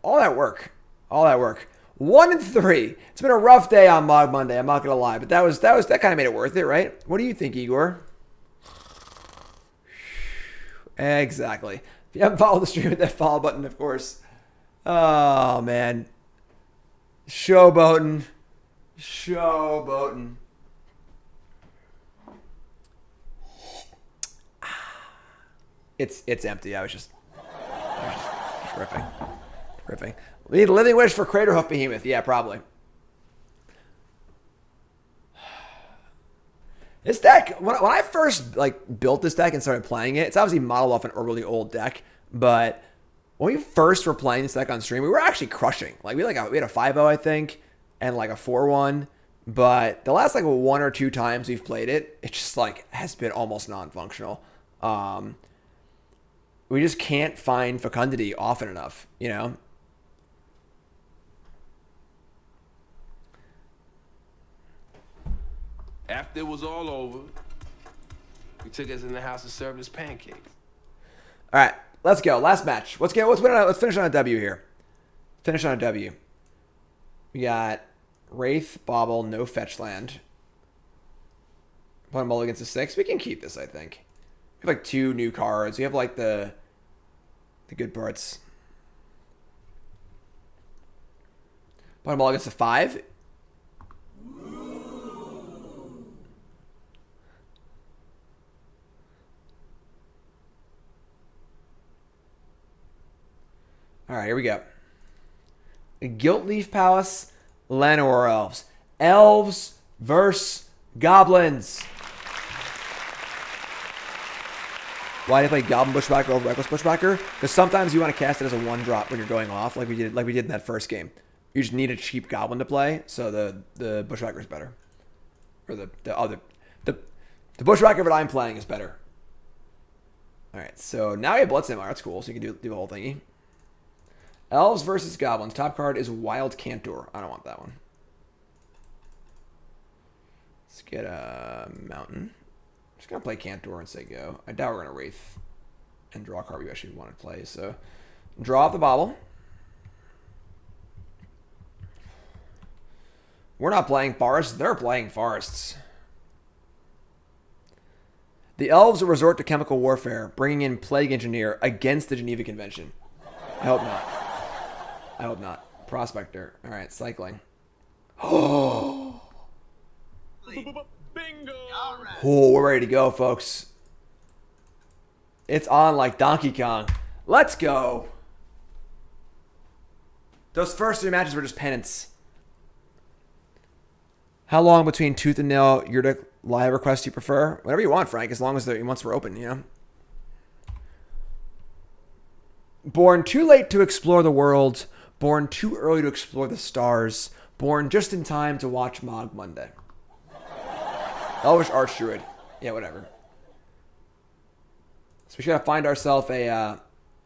All that work. All that work. 1 and 3. It's been a rough day on Mogg Monday, I'm not gonna lie, but that kind of made it worth it, right? What do you think, Igor? Exactly. If you haven't followed the stream, hit that follow button, of course. Oh man. Showboating. Showboating. It's empty. I was just riffing. We need a living wish for Craterhoof Behemoth. Yeah, probably. This deck, when I first like built this deck and started playing it, it's obviously modeled off an really old deck. But when we first were playing this deck on stream, we were actually crushing. Like we had a 5-0, I think, and like a 4-1. But the last like 1 or 2 times we've played it, it just like has been almost non-functional. We just can't find Fecundity often enough, you know? After it was all over, we took us in the house and served us pancakes. All right, let's go. Last match. Let's finish on a W here. Finish on a W. We got Wraith, Bauble, no fetch land. Opponent mulligans a 6. We can keep this, I think. We have like 2 new cards. We have like the good parts. Opponent mulligans a 5. All right, here we go. Guiltleaf Palace, Llanowar Elves. Elves versus Goblins. Why do you play Goblin Bushwhacker over Reckless Bushwhacker? Because sometimes you want to cast it as a 1-drop when you're going off, like we did in that first game. You just need a cheap Goblin to play, so the Bushwhacker is better. Or the Bushwhacker that I'm playing is better. All right, so now we have Bloodstained Mire. That's cool. So you can do the whole thingy. Elves versus Goblins. Top card is Wild Cantor. I don't want that one. Let's get a Mountain. Just going to play Cantor and say go. I doubt we're going to Wraith and draw a card we actually want to play. So draw off the Bauble. We're not playing Forests. They're playing Forests. The Elves will resort to chemical warfare, bringing in Plague Engineer against the Geneva Convention. I hope not. I hope not. Prospector. All right, cycling. Oh. Bingo. Oh, we're ready to go, folks. It's on like Donkey Kong. Let's go. Those first 3 matches were just penance. How long between tooth and nail your deck live requests you prefer? Whatever you want, Frank, as long as the months were open, you know? Born too late to explore the world. Born too early to explore the stars. Born just in time to watch Mogg Monday. Elvish Archdruid. Yeah, whatever. So we should gotta find ourselves a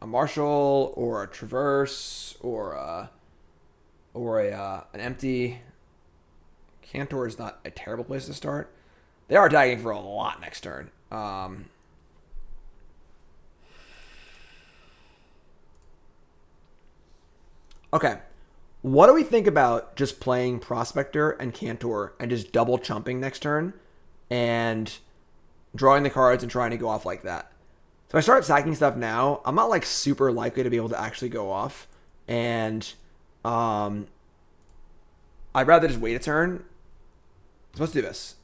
Marshal or a Traverse or an empty. Cantor is not a terrible place to start. They are tagging for a lot next turn. Okay. What do we think about just playing Prospector and Cantor and just double chumping next turn and drawing the cards and trying to go off like that? So I start sacking stuff now. I'm not like super likely to be able to actually go off. And I'd rather just wait a turn. So let's do this.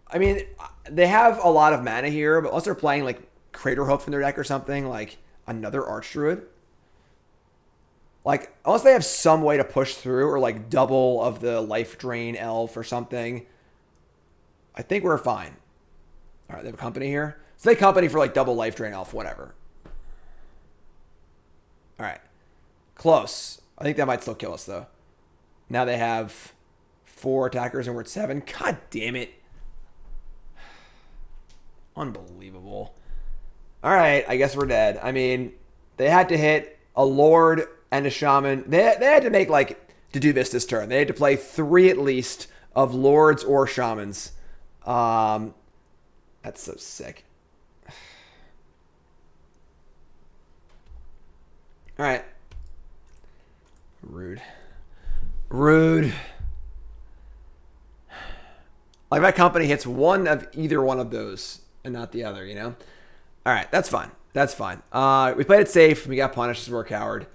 I mean, they have a lot of mana here, but unless they're playing like Craterhoof in their deck or something, like another Archdruid. Like, unless they have some way to push through or like double of the life drain elf or something, I think we're fine. All right, they have a company here. So they company for like double life drain elf, whatever. All right. Close. I think that might still kill us though. Now they have 4 attackers and we're at 7. God damn it. Unbelievable. All right, I guess we're dead. I mean, they had to hit a Lord and a Shaman. They had to make, like, to do this turn. They had to play 3 at least of Lords or Shamans. That's so sick. All right. Rude. Rude. Like, my company hits one of either one of those and not the other, you know? All right, that's fine. That's fine. We played it safe. We got punished as we're a coward.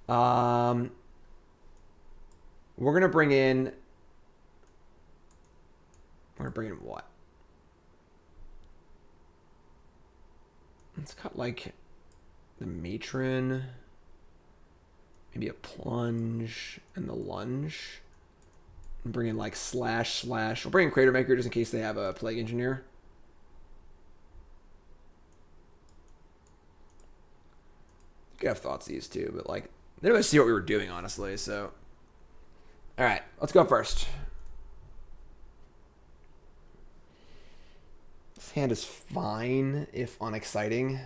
We're going to bring in... We're going to bring in what? Let's cut, like, the Matron. Maybe a Plunge and the Lunge. And bring in, like, slash. We'll bring in Cratermaker just in case they have a Plague Engineer. You could have Thoughtseize too, but, like, they didn't really see what we were doing, honestly, so... Alright, let's go first. This hand is fine, if unexciting.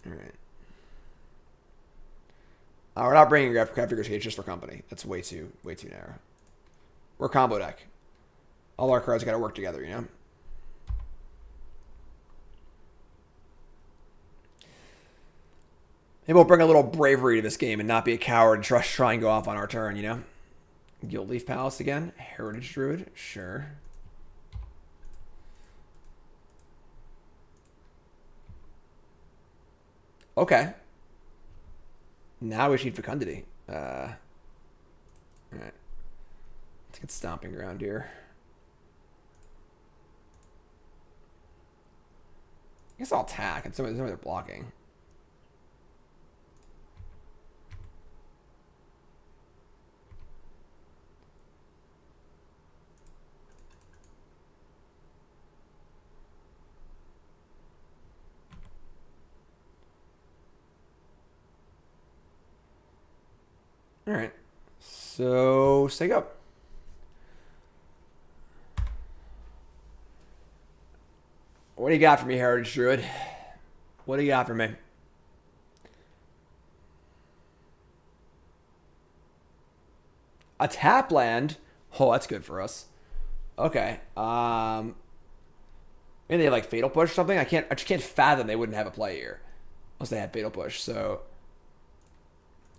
Alright. We're not bringing Grafdigger's Cage just for company. That's way too narrow. We're a combo deck. All our cards gotta work together, you know? Maybe we'll bring a little bravery to this game and not be a coward and try and go off on our turn, you know? Guildleaf Palace again. Heritage Druid. Sure. Okay. Now we need Fecundity. Alright. Let's get Stomping Ground here. I guess I'll attack. And somebody they're blocking. All right, so stake up. What do you got for me, Heritage Druid? What do you got for me? A tap land? Oh, that's good for us. Okay. Maybe they have like Fatal Push or something. I just can't fathom they wouldn't have a play here. Unless they had Fatal Push, so...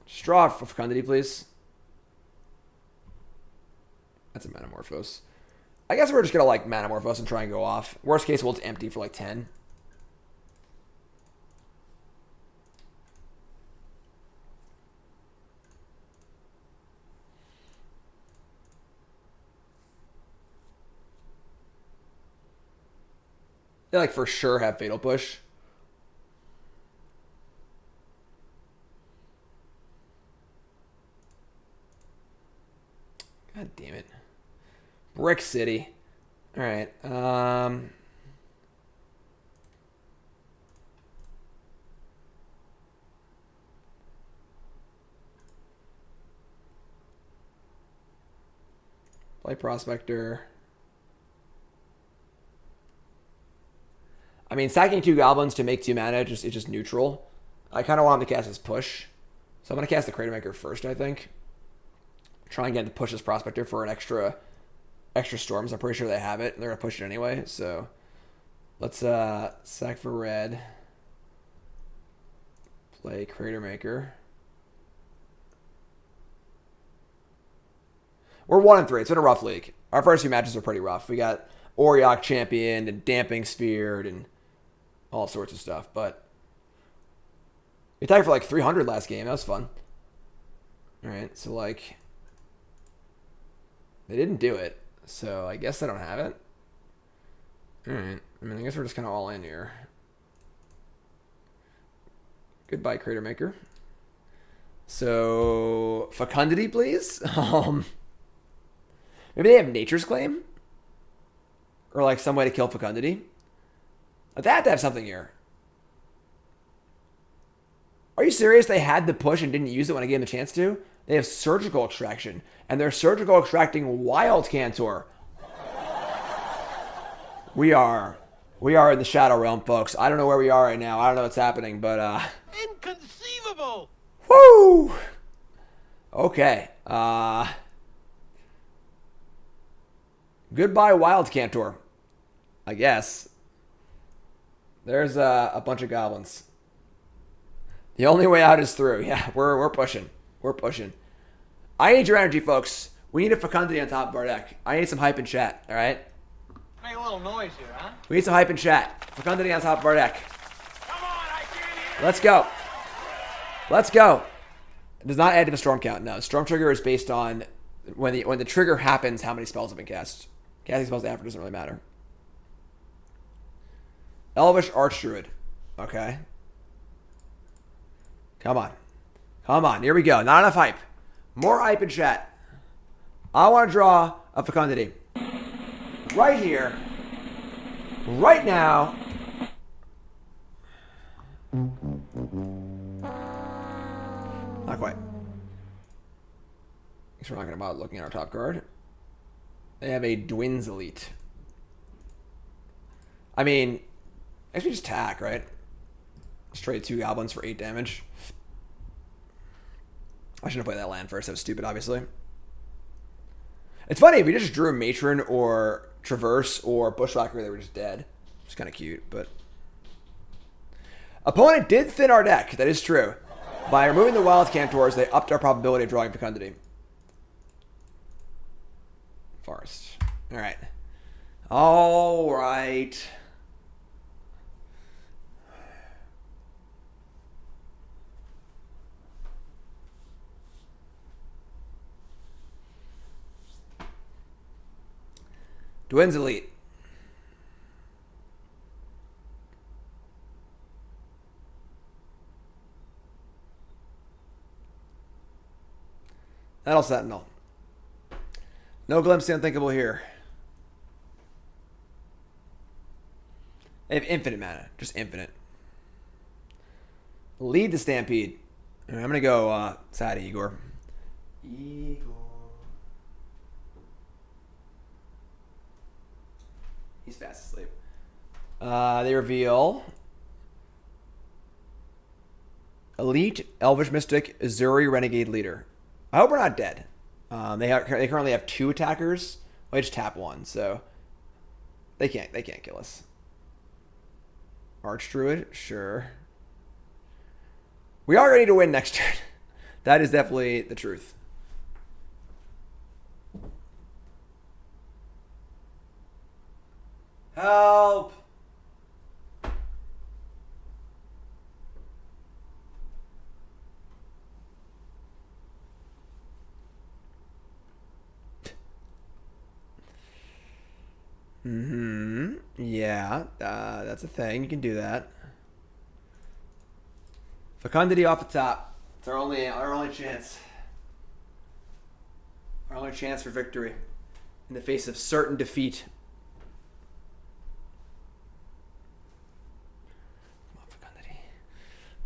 Just draw for Fecundity, please. That's a Manamorphose. I guess we're just going to, like, Manamorphose and try and go off. Worst case, we'll just empty for, like, 10. They like for sure have Fatal Push. God damn it. Brick City. Alright. Play Prospector. I mean, sacking 2 goblins to make 2 mana is just neutral. I kind of want him to cast his push. So I'm going to cast the Cratermaker first, I think. Try and get him to push this Prospector for an extra storms. I'm pretty sure they have it. They're going to push it anyway. So let's sack for red. Play Cratermaker. We're 1-3. It's been a rough league. Our first few matches are pretty rough. We got Oriok championed and Damping Sphered and all sorts of stuff. But we tied for like 300 last game. That was fun. All right, so like they didn't do it, so I guess I don't have it. All right. I mean, I guess we're just kind of all in here. Goodbye, Cratermaker. So Fecundity, please. Maybe they have Nature's Claim? Or like some way to kill Fecundity? They have to have something here. Are you serious? They had the push and didn't use it when I gave them a chance to? They have Surgical Extraction. And they're Surgical Extracting Wild Cantor. We are in the Shadow Realm, folks. I don't know where we are right now. I don't know what's happening, but Inconceivable! woo! Okay. Goodbye, Wild Cantor. I guess. There's a bunch of goblins. The only way out is through. Yeah, we're pushing. We're pushing. I need your energy, folks. We need a Fecundity on top of our deck. I need some hype in chat, all right? Make a little noise here, huh? We need some hype in chat. Fecundity on top of our deck. Come on, I can't hear. Let's go. Let's go. It does not add to the storm count. No, storm trigger is based on when the trigger happens, how many spells have been cast. Casting spells after doesn't really matter. Elvish Archdruid. Okay. Come on. Come on. Here we go. Not enough hype. More hype in chat. I want to draw a Fecundity. Right here. Right now. Not quite. Guess we're not going to bother looking at our top card. They have a Dwin's Elite. I mean, I guess we just attack, right? Let's trade 2 goblins for 8 damage. I shouldn't have played that land first. That was stupid, obviously. It's funny, if we just drew a Matron or Traverse or Bushwhacker, they were just dead. It's kind of cute, but... Opponent did thin our deck. That is true. By removing the Wild Cantors, they upped our probability of drawing Fecundity. Forest. All right. All right. Dwin's Elite. That'll Sentinel. No glimpse of the unthinkable here. They have infinite mana. Just infinite. Lead the Stampede. All right, I'm going to go Sad Igor. Igor. He's fast asleep. They reveal Elite Elvish Mystic Azuri Renegade Leader. I hope we're not dead. They currently have 2 attackers. They just tap 1, so they can't kill us. Archdruid, sure. We are ready to win next turn. That is definitely the truth. Help! Yeah, that's a thing. You can do that. Fecundity off the top. It's our only chance. Our only chance for victory in the face of certain defeat. Come on, Fecundity.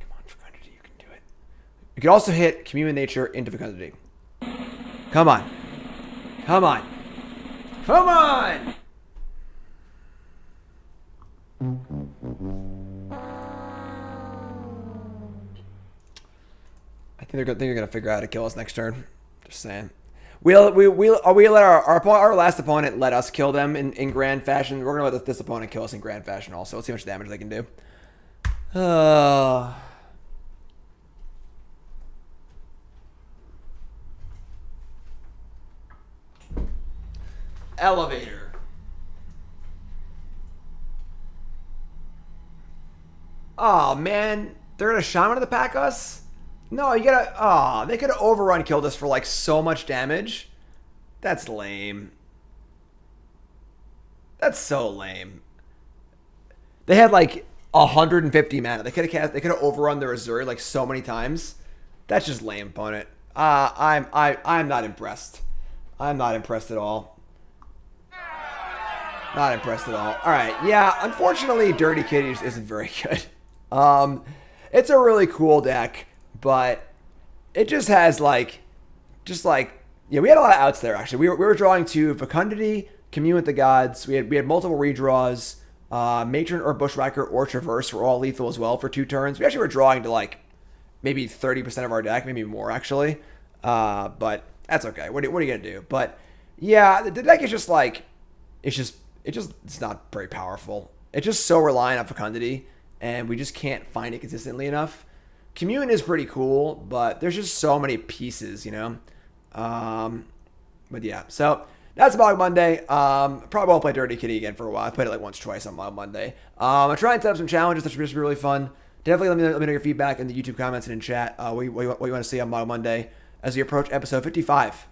Come on, Fecundity. You can do it. You can also hit Commune Nature into Fecundity. Come on. Come on. Come on! I think they're gonna figure out how to kill us next turn. Just saying. We let our last opponent let us kill them in grand fashion. We're gonna let this opponent kill us in grand fashion also. Let's see how much damage they can do. Elevator. Oh man, they're gonna shaman to pack us? No, you gotta. Oh, they could have overrun killed us for like so much damage. That's lame. That's so lame. They had like 150 mana. They could have overrun their Azuri like so many times. That's just lame, opponent. I'm not impressed. I'm not impressed at all. Not impressed at all. All right, yeah. Unfortunately, Dirty Kitty isn't very good. It's a really cool deck, but it just has yeah. We had a lot of outs there actually. We were drawing to Fecundity, Commune with the Gods. We had multiple redraws. Matron or Bushwhacker or Traverse were all lethal as well for 2 turns. We actually were drawing to like maybe 30% of our deck, maybe more actually. But that's okay. What are you gonna do? But yeah, the deck is just like it's not very powerful. It's just so reliant on Fecundity, and we just can't find it consistently enough. Commune is pretty cool, but there's just so many pieces, you know? But yeah, so that's Mogg Monday. Probably won't play Dirty Kitty again for a while. I played it like once, twice on Mogg Monday. I'm trying to set up some challenges that should be really fun. Definitely let me know your feedback in the YouTube comments and in chat. What you want to see on Mogg Monday as we approach episode 55.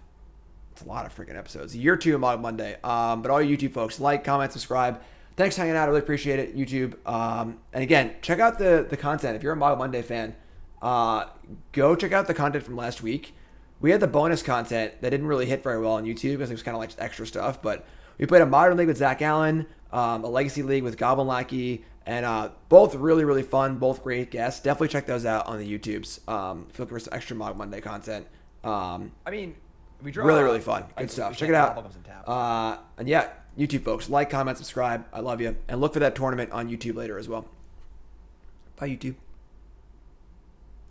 It's a lot of freaking episodes. Year 2 of Mogg Monday. But all you YouTube folks, like, comment, subscribe. Thanks for hanging out. I really appreciate it, YouTube. And again, check out the content. If you're a Mogg Monday fan, go check out the content from last week. We had the bonus content that didn't really hit very well on YouTube because it was kind of like just extra stuff. But we played a Modern League with Zach Allen, a Legacy League with Goblin Lackey, and both really, really fun, both great guests. Definitely check those out on the YouTubes. If you're looking for some extra Mogg Monday content. I mean, we draw really, really fun. Good stuff. Check it out. And yeah, YouTube folks, like, comment, subscribe. I love you. And look for that tournament on YouTube later as well. Bye, YouTube.